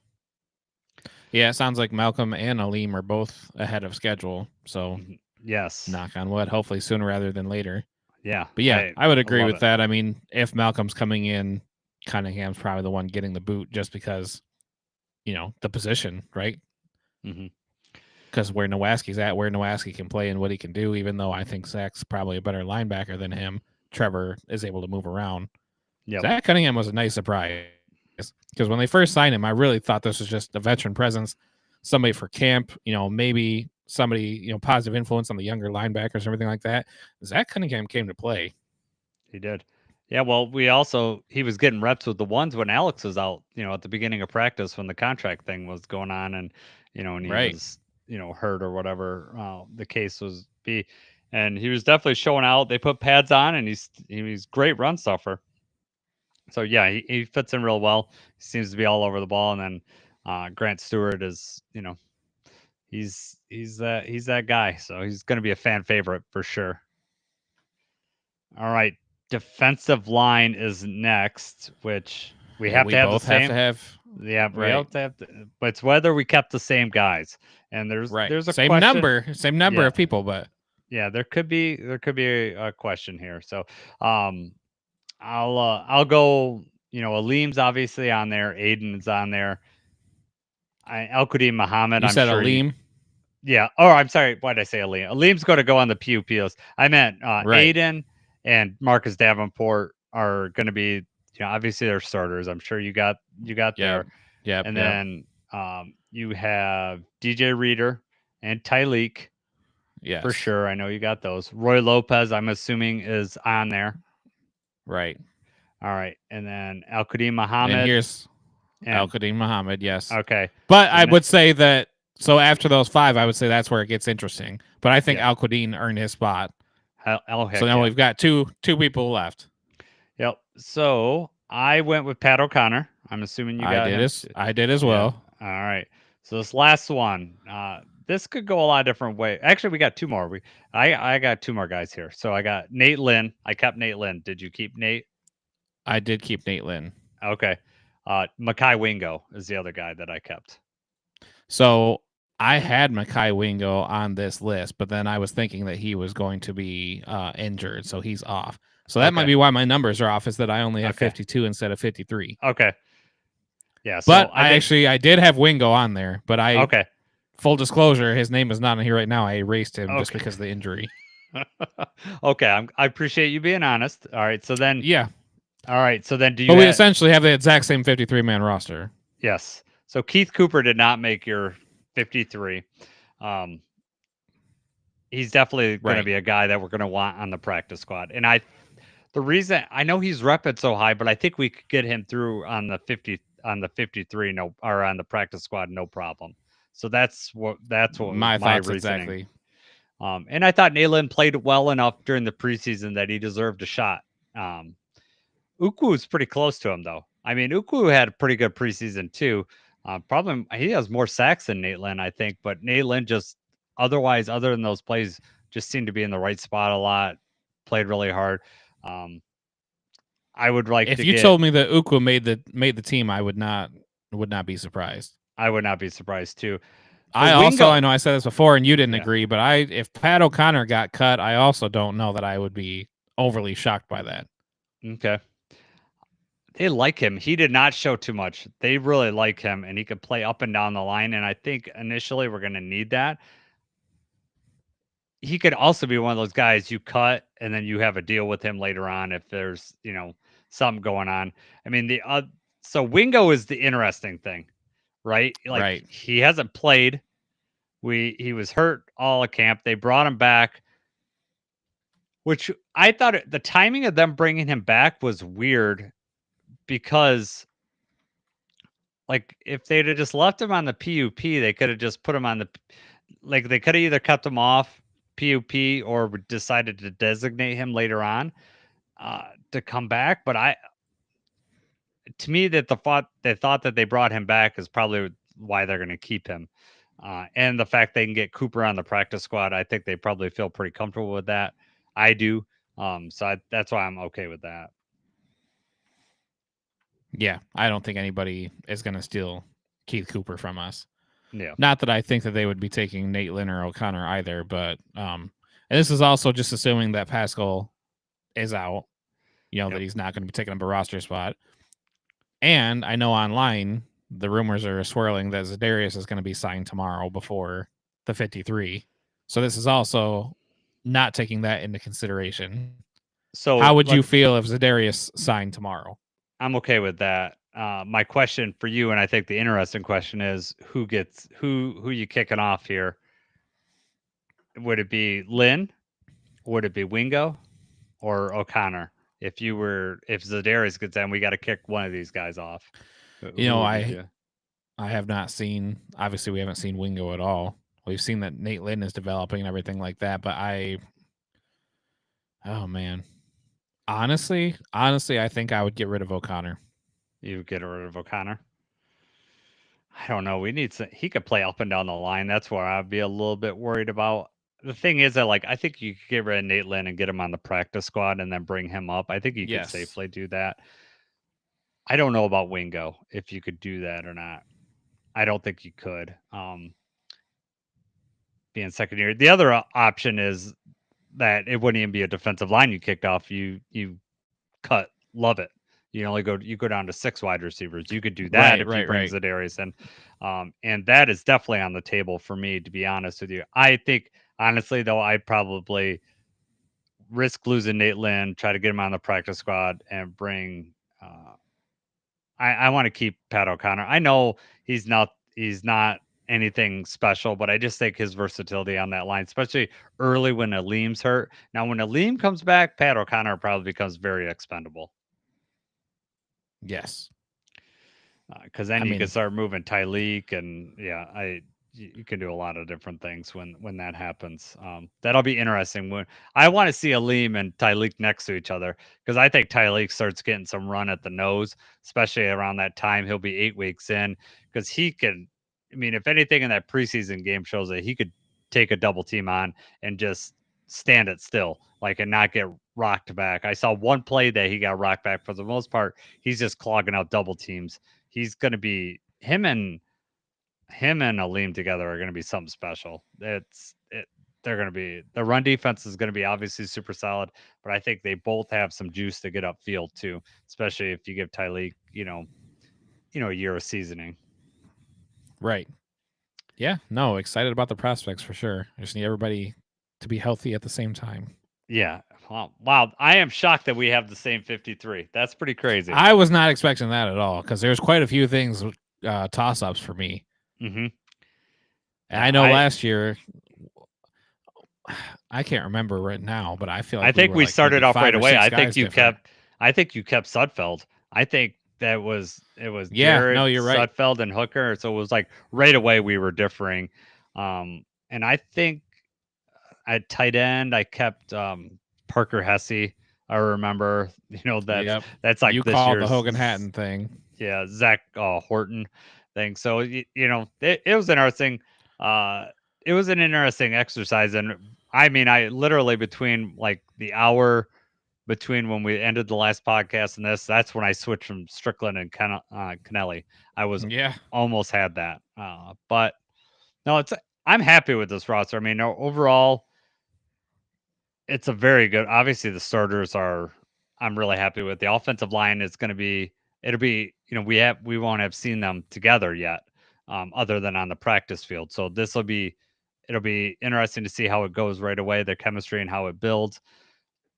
Yeah, it sounds like Malcolm and Aleem are both ahead of schedule. So, yes, knock on wood, hopefully sooner rather than later. Yeah. But yeah, I would agree with it. that. I mean, if Malcolm's coming in, Cunningham's probably the one getting the boot just because, the position, right? Because where Nowaski's at, where Nowaski can play and what he can do, even though I think Zach's probably a better linebacker than him, Trevor is able to move around. Yep. Zach Cunningham was a nice surprise because when they first signed him, I really thought this was just a veteran presence, somebody for camp, maybe somebody, positive influence on the younger linebackers and everything like that. Zach Cunningham came to play. He did. Yeah, well, he was getting reps with the ones when Alex was out, at the beginning of practice when the contract thing was going on, and and he was, hurt or whatever the case was be, and he was definitely showing out. They put pads on, and he's great run stuffer. So yeah, he fits in real well. He seems to be all over the ball, and then Grant Stewart is, he's that guy. So he's going to be a fan favorite for sure. All right. Defensive line is next, which we have to have the same. Yeah, we have to have. But it's whether we kept the same guys, and there's a same question. same number of people, but yeah, there could be a question here. So, I'll go. Aleem's obviously on there. Aiden's on there. Al Qadim Muhammad. You I'm said sure Aleem. Yeah. Oh, I'm sorry. Why did I say Aleem? Aleem's going to go on the PUP list. I meant Aiden and Marcus Davenport are going to be, obviously they're starters. I'm sure you got there. Yeah. And then you have DJ Reader and Tyleek. Yes. For sure. I know you got those. Roy Lopez, I'm assuming, is on there. Right. All right. And then Al Qadim Muhammad. And here's Al Qadim Muhammad. Yes. Okay. But I would say that, so after those 5, I would say that's where it gets interesting. But I think Al Qadim earned his spot. So now we've got two people left. Yep. So I went with Pat O'Connor. I'm assuming you got him. I did as well. Yeah. All right. So this last one, this could go a lot of different ways. Actually, we got 2 more. I got 2 more guys here. So I got Nate Lynn. I kept Nate Lynn. Did you keep Nate? I did keep Nate Lynn. Okay. Makai Wingo is the other guy that I kept. So I had Makai Wingo on this list, but then I was thinking that he was going to be injured, so he's off. So that might be why my numbers are off, is that I only have 52 instead of 53. Okay. Yeah. So but I did have Wingo on there, but full disclosure, his name is not on here right now. I erased him just because of the injury. Okay. I appreciate you being honest. All right. So then. Yeah. All right. So then we essentially have the exact same 53-man roster. Yes. So Keith Cooper did not make your 53. He's definitely going to be a guy that we're going to want on the practice squad. And the reason I know he's repping so high, but I think we could get him through on the 53, or on the practice squad, no problem. So that's what my thoughts reasoning. Exactly. And I thought Nayland played well enough during the preseason that he deserved a shot. Uku was pretty close to him though. I mean, Uku had a pretty good preseason too. Problem he has more sacks than Nate Lynn, I think, but Nate Lynn just otherwise, other than those plays, just seemed to be in the right spot a lot. Played really hard. I would like If to you get. told me that Ukwu made the team, I would not be surprised. I would not be surprised too. I know I said this before and you didn't agree, but if Pat O'Connor got cut, I also don't know that I would be overly shocked by that. Okay. They like him. He did not show too much. They really like him, and he could play up and down the line. And I think initially we're going to need that. He could also be one of those guys you cut, and then you have a deal with him later on if there's something going on. I mean so Wingo is the interesting thing, right? Like right. He hasn't played. He was hurt all of camp. They brought him back, which I thought the timing of them bringing him back was weird because like if they'd have just left him on the PUP, they could have just put him on they could have either kept him off PUP or decided to designate him later on to come back. But to me, they thought that they brought him back is probably why they're going to keep him. And the fact they can get Cooper on the practice squad, I think they probably feel pretty comfortable with that. I do. That's why I'm okay with that. Yeah, I don't think anybody is going to steal Keith Cooper from us. Yeah. Not that I think that they would be taking Nate Lynn or O'Connor either, but and this is also just assuming that Pascal is out, that he's not going to be taking up a roster spot. And I know online the rumors are swirling that Za'Darius is going to be signed tomorrow before the 53. So this is also not taking that into consideration. So how would you feel if Za'Darius signed tomorrow? I'm okay with that. My question for you, and I think the interesting question is who you kicking off here? Would it be Lynn? Would it be Wingo or O'Connor? If Za'Darius gets in, we got to kick one of these guys off. I have not seen, obviously we haven't seen Wingo at all. We've seen that Nate Lynn is developing and everything like that, but oh man. Honestly, I think I would get rid of O'Connor. You get rid of O'Connor? I don't know. He could play up and down the line. That's where I'd be a little bit worried about. The thing is that I think you could get rid of Nate Lynn and get him on the practice squad and then bring him up. I think you could safely do that. I don't know about Wingo, if you could do that or not. I don't think you could. Being secondary. The other option is that it wouldn't even be a defensive line you kicked off. You cut Lovett. You go down to 6 wide receivers. You could do that if you bring Za'Darius in. And that is definitely on the table for me, to be honest with you. I think, honestly, though, I'd probably risk losing Nate Lynn, try to get him on the practice squad, and bring I want to keep Pat O'Connor. I know he's not anything special, but I just think his versatility on that line, especially early when Aleem's hurt. Now, when Aleem comes back, Pat O'Connor probably becomes very expendable. Yes. Because then you can start moving Tyleek, and you can do a lot of different things when that happens. That'll be interesting. When I want to see Aleem and Tyleek next to each other, because I think Tyleek starts getting some run at the nose, especially around that time. He'll be 8 weeks in, because he can. I mean, if anything in that preseason game shows that he could take a double team on and just stand it still, and not get rocked back. I saw one play that he got rocked back. For the most part, he's just clogging out double teams. He's going to be him and Aleem together are going to be something special. They're going to be, the run defense is going to be obviously super solid, but I think they both have some juice to get upfield too, especially if you give Tyleek, a year of seasoning. Right. Yeah. No, excited about the prospects for sure. I just need everybody to be healthy at the same time. Yeah. Wow. I am shocked that we have the same 53. That's pretty crazy. I was not expecting that at all, because there's quite a few things, toss-ups for me. Mm-hmm. And I know last year, I can't remember right now, but I feel like we started off right away. I think you kept Sudfeld. I think it was Garrett, you're right. Sudfeld and Hooker. So it was right away we were differing. And I think at tight end I kept Parker Hesse. I remember, Yep. that's like You this called the year's Hogan Hatton thing. yeah, Zach Horton thing. So it was interesting. It was an interesting exercise, and I mean, I literally between like the hour between when we ended the last podcast and this, that's when I switched from Strickland and Kennelly. I was Yeah. almost had that, but no, I'm happy with this roster. I mean, overall, it's a very good. Obviously, the starters are. I'm really happy with the offensive line. Is going to be. It'll be. We won't have seen them together yet, other than on the practice field. So this will be. It'll be interesting to see how it goes right away. Their chemistry and how it builds.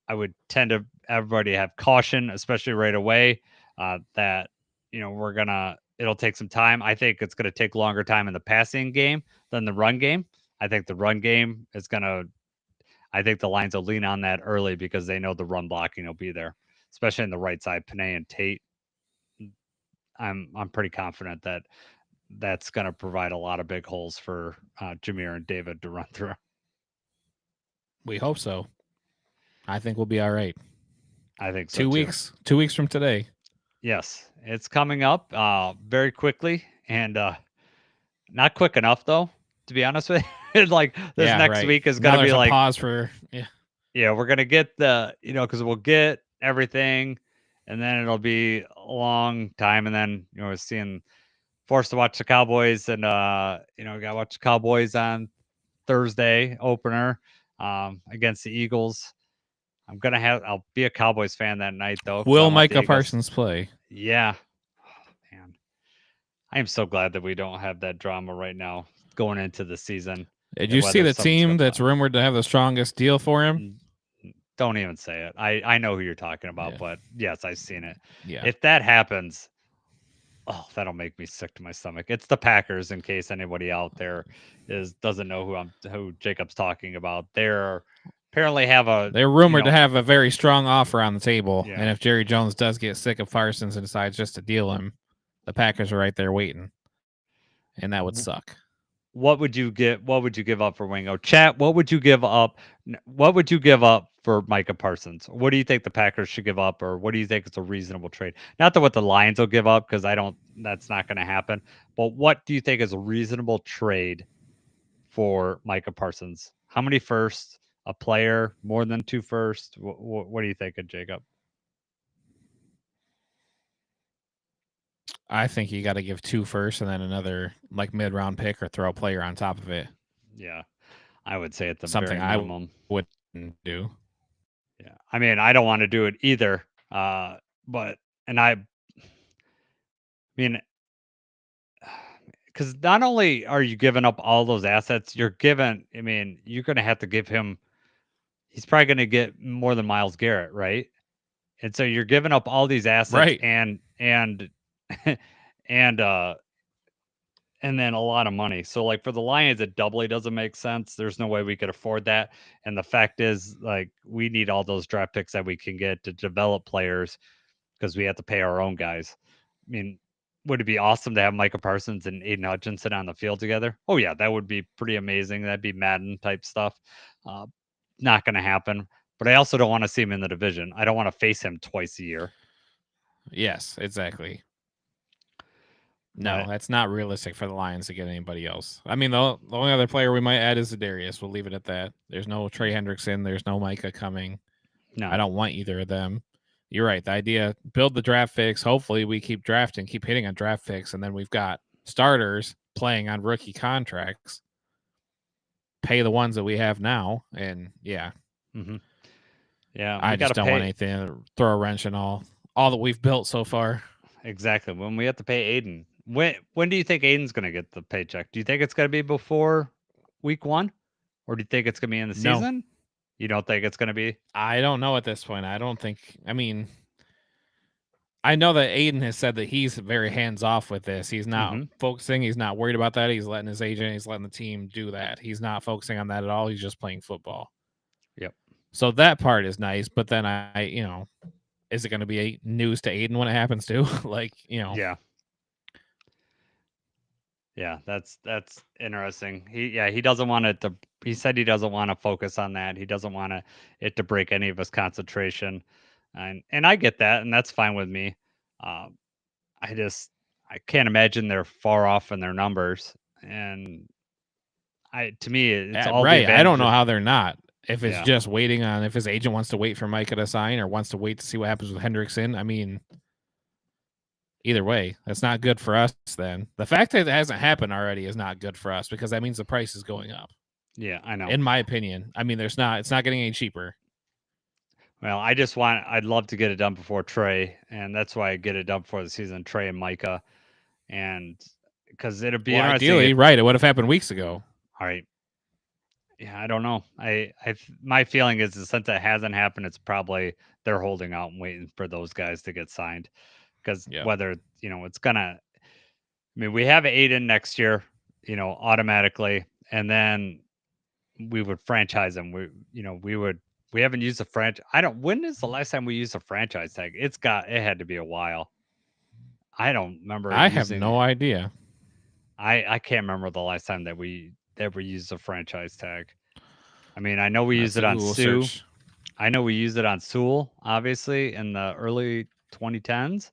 I would tend to everybody have caution, especially right away. That we're gonna. It'll take some time. I think it's going to take longer time in the passing game than the run game. I think the run game is going to I think the Lions will lean on that early because they know the run blocking will be there, especially in the right side. Panay and Tate. I'm pretty confident that that's going to provide a lot of big holes for Jameer and David to run through. We hope so. I think we'll be all right. I think so. 2 too. weeks. 2 weeks from today. Yes, it's coming up very quickly and not quick enough though. To be honest with you, like this next week is going to be like pause for yeah, we're gonna get the because we'll get everything, and then it'll be a long time, and then we're seeing forced to watch the Cowboys, and we gotta watch the Cowboys on Thursday opener against the Eagles. I'll be a Cowboys fan that night though. 'Cause I Will want the Micah Eagles. Parsons play? Yeah, oh, man, I am so glad that we don't have that drama right now going into the season. Did you see the team that's rumored to have the strongest deal for him? Don't even say it. I know who you're talking about, Yeah. but yes, I've seen it. Yeah. If that happens, oh, that'll make me sick to my stomach. It's the Packers, in case anybody out there doesn't know who Jacob's talking about. They're apparently They're rumored to have a very strong offer on the table. Yeah. And if Jerry Jones does get sick of Parsons and decides just to deal him, the Packers are right there waiting. And that would suck. What would you give up for Wingo? Chat, what would you give up? What would you give up for Micah Parsons? What do you think the Packers should give up, or what do you think is a reasonable trade? Not that what the Lions will give up, because that's not going to happen. But what do you think is a reasonable trade for Micah Parsons? How many firsts? A player? More than 2 firsts? What do you think, Jacob? I think you got to give 2 firsts and then another like mid-round pick or throw a player on top of it. Yeah, I would say at the Something very minimum. I wouldn't do. Yeah, I mean, I don't want to do it either. But I mean, because not only are you giving up all those assets, you're going to have to give him. He's probably going to get more than Myles Garrett, right? And so you're giving up all these assets, right? and and then a lot of money. So like for the Lions, it doubly doesn't make sense. There's no way we could afford that. And the fact is, like, we need all those draft picks that we can get to develop players because we have to pay our own guys. I mean, would it be awesome to have Micah Parsons and Aiden Hutchinson on the field together? Oh yeah, that would be pretty amazing. That'd be Madden type stuff. Not going to happen. But I also don't want to see him in the division. I don't want to face him twice a year. Yes, exactly. No, that's not realistic for the Lions to get anybody else. I mean, the only other player we might add is Zadarius. We'll leave it at that. There's no Trey Hendrickson. There's no Micah coming. No, I don't want either of them. You're right. The idea, build the draft picks. Hopefully we keep drafting, keep hitting on draft picks, and then we've got starters playing on rookie contracts. Pay the ones that we have now, and yeah. Mm-hmm. Yeah, I just don't want anything to throw a wrench in all that we've built so far. Exactly. When we have to pay Aiden. When do you think Aiden's going to get the paycheck? Do you think it's going to be before week 1? Or do you think it's going to be in the season? You don't think it's going to be? I don't know at this point. I don't think. I mean, I know that Aiden has said that he's very hands off with this. He's not focusing. He's not worried about that. He's letting his agent, he's letting the team do that. He's not focusing on that at all. He's just playing football. Yep. So that part is nice. But then is it going to be news to Aiden when it happens too? Yeah. Yeah, that's interesting. He doesn't want it to he said he doesn't want to focus on that. He doesn't want it to break any of his concentration, and I get that, and that's fine with me. Um, I can't imagine they're far off in their numbers, and to me it's all the Right. I don't advantage. know how they're not. If it's Yeah. just waiting on if his agent wants to wait for Micah to sign or wants to wait to see what happens with Hendrickson. I mean, either way, that's not good for us then. The fact that it hasn't happened already is not good for us because that means the price is going up. Yeah, I know. In my opinion. I mean, it's not getting any cheaper. Well, I'd love to get it done before Trey, and that's why I get it done before the season, Trey and Micah, and because it'd be interesting. Ideally, right, it would have happened weeks ago. All right. Yeah, I don't know. My feeling is that since it hasn't happened, it's probably they're holding out and waiting for those guys to get signed. Because whether it's gonna, I mean, we have Aiden next year, automatically, and then we would franchise him. We haven't used a franchise. When is the last time we used a franchise tag? It had to be a while. I don't remember. I have no idea. I can't remember the last time that we used a franchise tag. I mean, I know we use it on Sue. I know we use it on Sewell, obviously, in the early 2010s.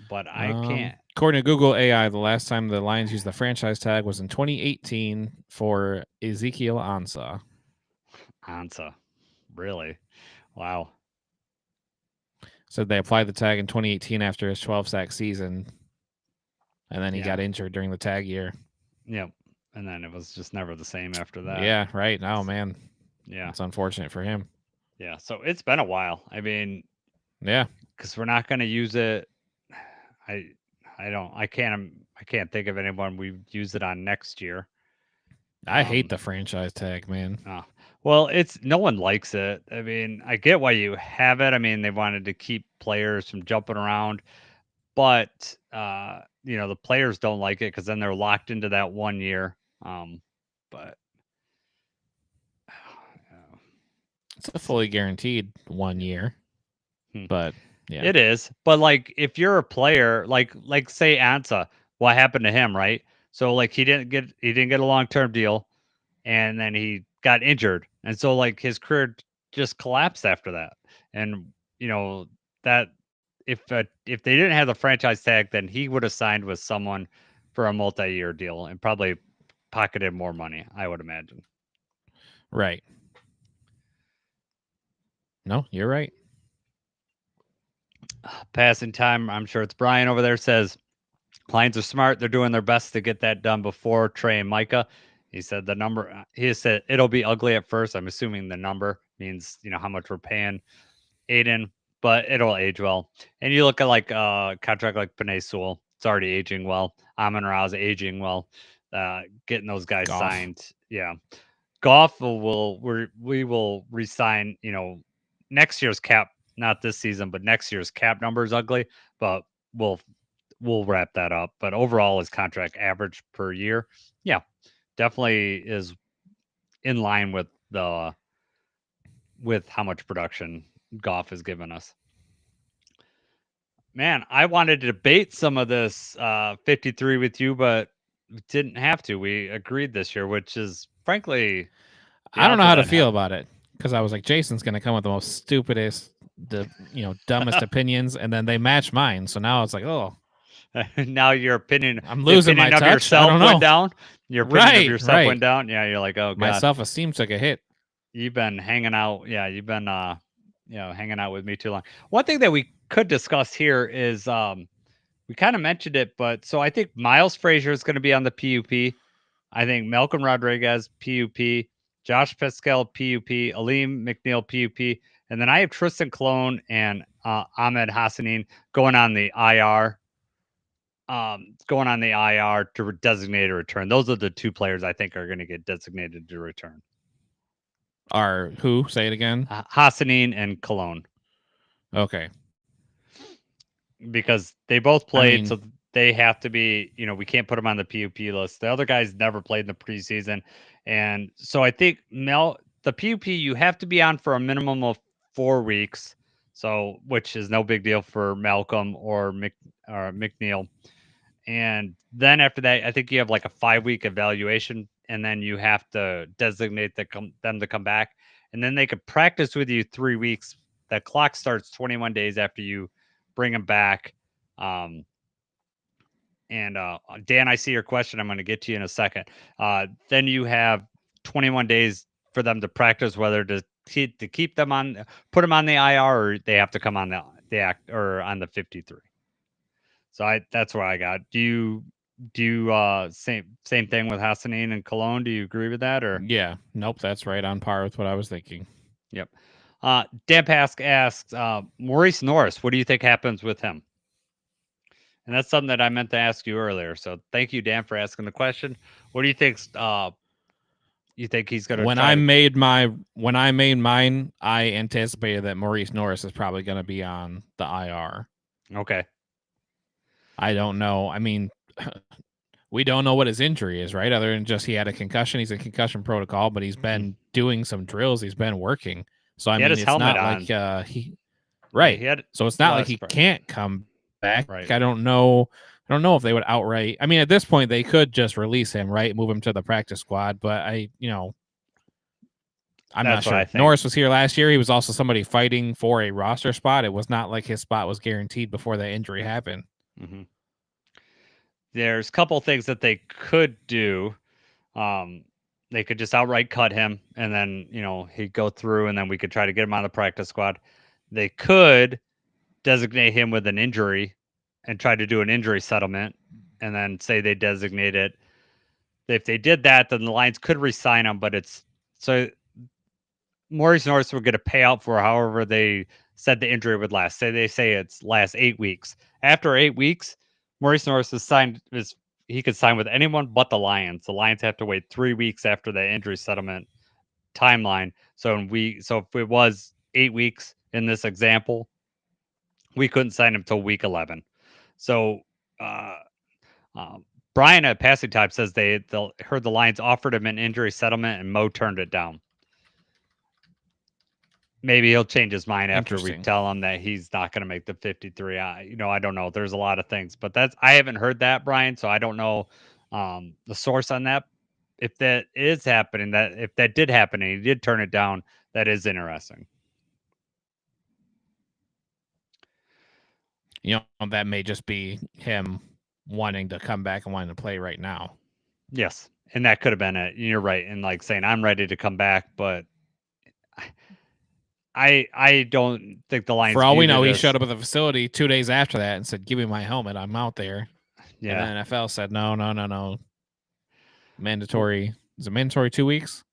But I can't. According to Google AI, the last time the Lions used the franchise tag was in 2018 for Ezekiel Ansah. Ansah, really? Wow. So they applied the tag in 2018 after his 12-sack season, and then he got injured during the tag year. Yep. And then it was just never the same after that. Yeah, right. Oh, man. Yeah. It's unfortunate for him. Yeah. So it's been a while. I mean, yeah. Because we're not going to use it. I can't think of anyone we use it on next year. I hate the franchise tag, man. Well, no one likes it. I mean, I get why you have it. I mean, they wanted to keep players from jumping around, but the players don't like it because then they're locked into that 1 year. But it's a fully guaranteed 1 year. But yeah, it is. But like, if you're a player, like say Ansah, what happened to him, right? So like he didn't get a long-term deal, and then he got injured, and so like his career just collapsed after that. And that if they didn't have the franchise tag, then he would have signed with someone for a multi-year deal and probably pocketed more money, I would imagine. Right. No, you're right. Passing time, I'm sure it's Brian over there, says Lions are smart. They're doing their best to get that done before Trey and Micah. He said he said it'll be ugly at first. I'm assuming the number means, how much we're paying Aiden, but it'll age well. And you look at like a contract like Penei Sewell, it's already aging well. Amon-Ra's aging well. Getting those guys signed. Yeah. Goff we will resign, next year's cap, not this season, but next year's cap number is ugly, but we'll wrap that up. But overall, his contract average per year, definitely is in line with how much production Goff has given us. Man, I wanted to debate some of this 53 with you, but didn't have to. We agreed this year, which is frankly, I don't know how to feel about it, because I was like, Jason's going to come with the most stupidest, dumbest opinions, and then they match mine. So now it's like, oh. Now your opinion, I'm losing my touch. Yourself I don't know. Went down. Your opinion of yourself went down. Yeah, you're like, oh god, my self-esteem took a hit. You've been hanging out. Yeah, you've been hanging out with me too long. One thing that we could discuss here is we kind of mentioned it, but so I think Miles Frazier is going to be on the PUP. I think Malcolm Rodriguez PUP, Josh Pascal PUP, Aleem McNeil PUP, and then I have Tristan Colon and Ahmed Hassanin going on the IR. To designate a return. Those are the two players I think are going to get designated to return. Are who? Say it again. Hassanin and Cologne. Okay. Because they both played, so they have to be, we can't put them on the PUP list. The other guys never played in the preseason. And so I think the PUP, you have to be on for a minimum of 4 weeks. So, which is no big deal for Malcolm or McNeil. And then after that, I think you have like a 5-week evaluation and then you have to designate them to come back, and then they could practice with you 3 weeks. The clock starts 21 days after you bring them back. And Dan, I see your question. I'm going to get to you in a second. Then you have 21 days for them to practice whether to keep them on, put them on the IR, or they have to come on the act or on the 53. So that's what I got. Do you same thing with Hassanin and Cologne? Do you agree with that, or? Yeah, nope, that's right on par with what I was thinking. Yep. Dan Pask asks, Maurice Norris, what do you think happens with him? And that's something that I meant to ask you earlier. So thank you, Dan, for asking the question. What do you think? You think he's going to? When I made mine, I anticipated that Maurice Norris is probably going to be on the IR. Okay. I don't know. I mean, we don't know what his injury is, right? Other than just he had a concussion. He's in concussion protocol, but he's been doing some drills. He's been working. So I mean, it's not like he right. So it's not like he can't come back. Right. I don't know if they would outright. I mean, at this point, they could just release him, right? Move him to the practice squad. But I'm not sure. Norris was here last year. He was also somebody fighting for a roster spot. It was not like his spot was guaranteed before that injury happened. Mm-hmm. There's a couple things that they could do. They could just outright cut him, and then he'd go through, and then we could try to get him on the practice squad. They could designate him with an injury and try to do an injury settlement, and then say they designate it. If they did that, then the Lions could re-sign him, but Maurice Norris would get a payout for however they said the injury would last. They say it's last 8 weeks. After 8 weeks, Maurice Norris he could sign with anyone but the Lions. The Lions have to wait 3 weeks after the injury settlement timeline. So if it was 8 weeks in this example, we couldn't sign him till week 11. So Brian at Passing Type says they heard the Lions offered him an injury settlement and Mo turned it down. Maybe he'll change his mind after we tell him that he's not going to make the 53. I don't know. There's a lot of things, but I haven't heard that, Brian. So I don't know the source on that. If that is happening, if that did happen and he did turn it down, that is interesting. That may just be him wanting to come back and wanting to play right now. Yes. And that could have been it. You're right. And like saying, I'm ready to come back, but I don't think the Lions. For all we know, he showed up at the facility 2 days after that and said, "Give me my helmet. I'm out there." Yeah. And the NFL said, "No. Mandatory. Is it mandatory 2 weeks?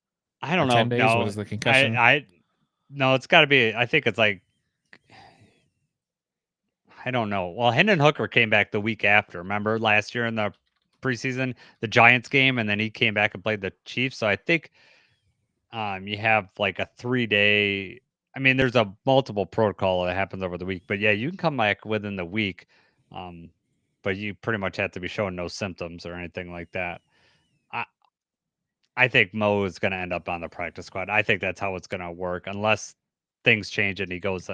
I don't know. 10 days. What is the concussion? No, it's got to be. I think it's like. I don't know. Well, Hendon Hooker came back the week after. Remember last year in the preseason, the Giants game, and then he came back and played the Chiefs. So I think you have like a 3-day. I mean, there's a multiple protocol that happens over the week, but yeah, you can come back within the week, but you pretty much have to be showing no symptoms or anything like that. I think Mo is going to end up on the practice squad. I think that's how it's going to work, unless things change and he goes,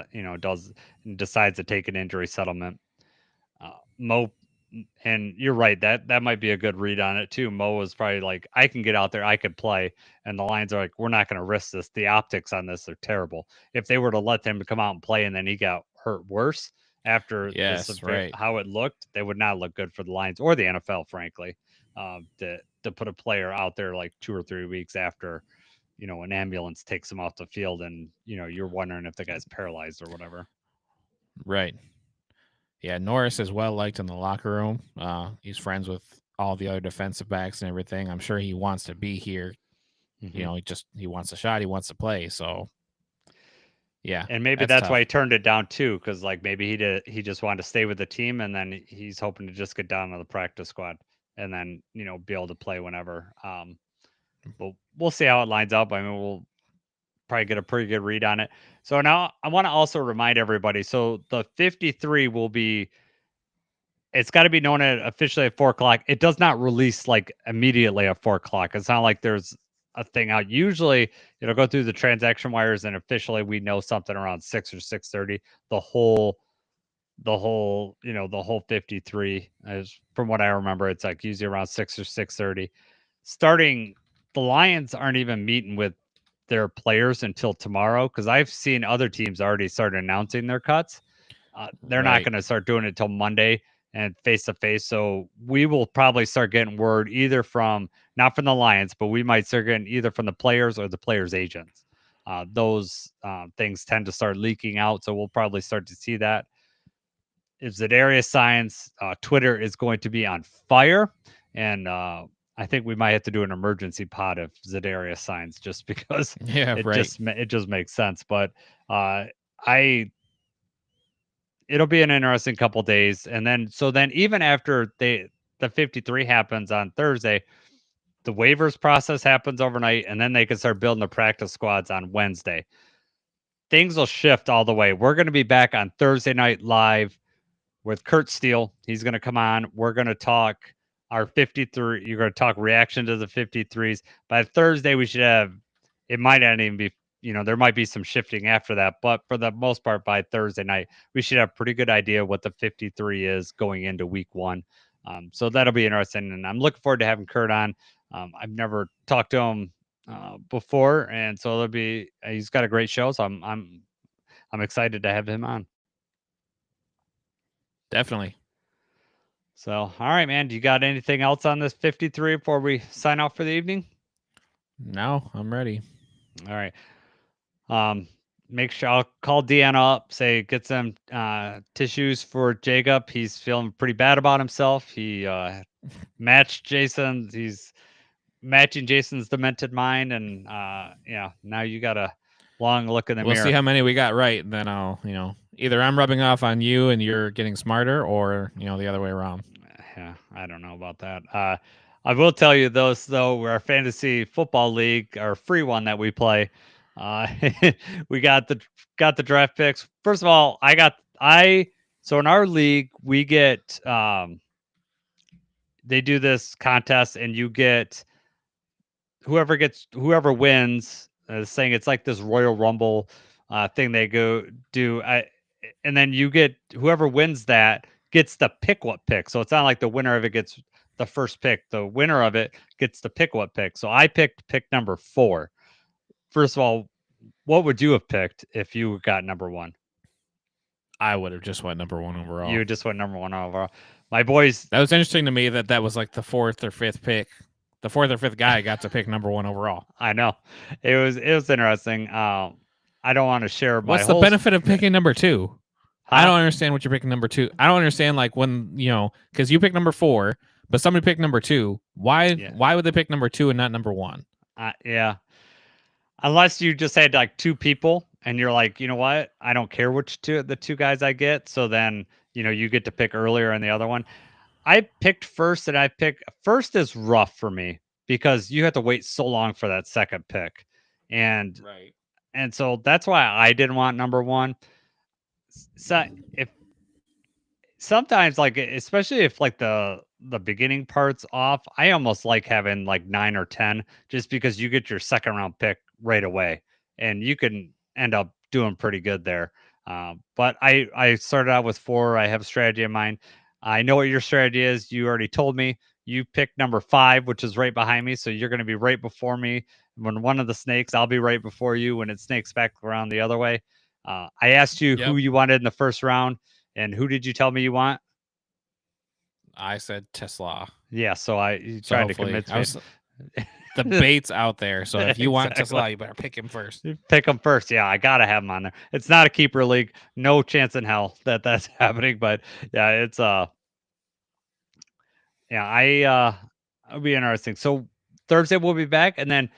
decides to take an injury settlement. Mo, and you're right, that might be a good read on it too. Mo was probably like, I can get out there, I could play, and the Lions are like, we're not going to risk this. The optics on this are terrible. If they were to let him come out and play and then he got hurt worse after how it looked, they would not look good for the Lions or the NFL, frankly. To put a player out there like 2 or 3 weeks after, an ambulance takes him off the field and, you're wondering if the guy's paralyzed or whatever. Right. Yeah, Norris is well liked in the locker room. He's friends with all the other defensive backs and everything. I'm sure he wants to be here. Mm-hmm. He wants a shot. He wants to play. So, yeah. And maybe that's why he turned it down too, because like maybe he just wanted to stay with the team, and then he's hoping to just get down to the practice squad and then be able to play whenever. But we'll see how it lines up. I mean, we'll probably get a pretty good read on it. So now I want to also remind everybody. So the 53 will be. It's got to be known officially at 4:00. It does not release like immediately at 4:00. It's not like there's a thing out. Usually it'll go through the transaction wires, and officially we know something around 6 or 6:30. The whole 53 is, from what I remember, it's like usually around 6 or 6:30. Starting the Lions aren't even meeting with their players until tomorrow because I've seen other teams already start announcing their cuts. They're not Right. going to start doing it until Monday and face to face. So we will probably start getting word either from not from the Lions, but we might start getting either from the players or the players' agents. Those things tend to start leaking out, so we'll probably start to see that. If Za'Darius signs, Twitter is going to be on fire, and I think we might have to do an emergency pod if Za'Darius signs, just because Yeah, right. it just makes sense. But I it'll be an interesting couple days, and then even after the 53 happens on Thursday, the waivers process happens overnight, and then they can start building the practice squads on Wednesday. Things will shift all the way. We're going to be back on Thursday night live with Kurt Steele. He's going to come on. We're going to talk our 53. You're going to talk reaction to the 53s. By Thursday, we should have, it might not even be, there might be some shifting after that. But for the most part, by Thursday night, we should have a pretty good idea what the 53 is going into week one. So that'll be interesting. And I'm looking forward to having Kurt on. I've never talked to him before. And so he's got a great show. So I'm excited to have him on. Definitely. So, all right, man. Do you got anything else on this 53 before we sign off for the evening? No, I'm ready. All right. Make sure I'll call Deanna up, say get some tissues for Jacob. He's feeling pretty bad about himself. He matched Jason. He's matching Jason's demented mind, and now you got a long look in the We'll mirror. see how many we got right, and then I'll, either I'm rubbing off on you and you're getting smarter, or the other way around. Yeah, I don't know about that. I will tell you those though. Our fantasy football league, our free one that we play, we got the draft picks. First of all, so in our league we get they do this contest and you get whoever wins. Saying it's like this Royal Rumble thing they go do. And then you get whoever wins that gets the pick what pick. So it's not like the winner of it gets the first pick. The winner of it gets the pick what pick. So I picked pick number 4. First of all, what would you have picked if you got number 1? I would have just went number 1 overall. You just went number 1 overall. My boys. That was interesting to me that was like the 4th or 5th pick. The 4th or 5th guy got to pick number 1 overall. I know. It was interesting. I don't want to share my What's the benefit of picking number 2? Huh? I don't understand what you're picking number 2. I don't understand like when, because you picked number 4, but somebody picked number 2. Why would they pick number 2 and not number 1? Yeah. Unless you just had like 2 people and you're like, you know what? I don't care which the 2 guys I get. So then, you get to pick earlier in the other one. I picked first, and first is rough for me because you have to wait so long for that second pick. And Right. And so that's why I didn't want number 1. So if sometimes, like, especially if like the beginning part's off, I almost like having like 9 or 10 just because you get your second round pick right away and you can end up doing pretty good there. But I started out with 4. I have a strategy in mind. I know what your strategy is. You already told me. You picked number 5, which is right behind me. So you're going to be right before me. When one of the snakes, I'll be right before you when it snakes back around the other way. I asked you who you wanted in the first round, and who did you tell me you want? I said Tesla. Yeah, so you tried to convince me. The bait's out there. So if you want Tesla, you better pick him first. Pick him first. Yeah, I got to have him on there. It's not a keeper league. No chance in hell that's happening. But yeah, it's it'll be interesting. So Thursday we'll be back, and then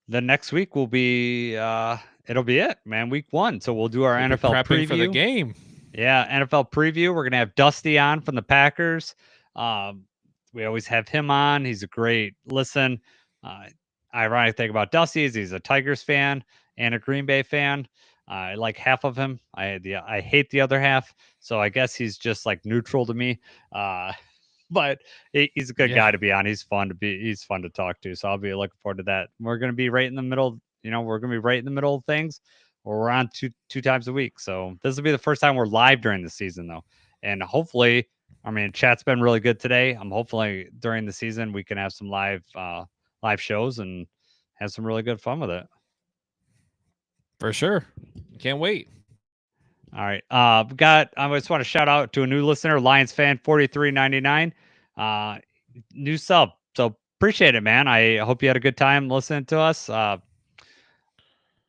the next week will be it'll be it, man. Week 1. So we'll do our NFL preview for the game. Yeah, NFL preview. We're gonna have Dusty on from the Packers. We always have him on. He's a great listen. Ironic thing about Dusty is he's a Tigers fan and a Green Bay fan. I like half of him. I hate the other half. So I guess he's just like neutral to me. But he's a good guy to be on. He's fun to talk to. So I'll be looking forward to that. We're going to be right in the middle. We're going to be right in the middle of things. We're on two times a week. So this will be the first time we're live during the season though. And hopefully, chat's been really good today. I'm hopefully during the season we can have some live live shows and have some really good fun with it. For sure. Can't wait. All right. I just want to shout out to a new listener, Lions fan 4399. New sub. So appreciate it, man. I hope you had a good time listening to us.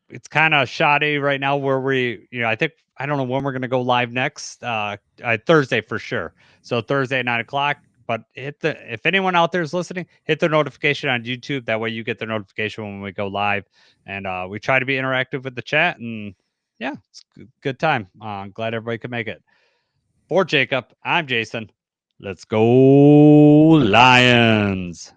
It's kind of shoddy right now where I don't know when we're going to go live next. Thursday for sure. So Thursday at 9:00. But if anyone out there is listening, hit the notification on YouTube. That way you get the notification when we go live. And we try to be interactive with the chat. And yeah, it's a good time. I'm glad everybody could make it. For Jacob, I'm Jason. Let's go Lions.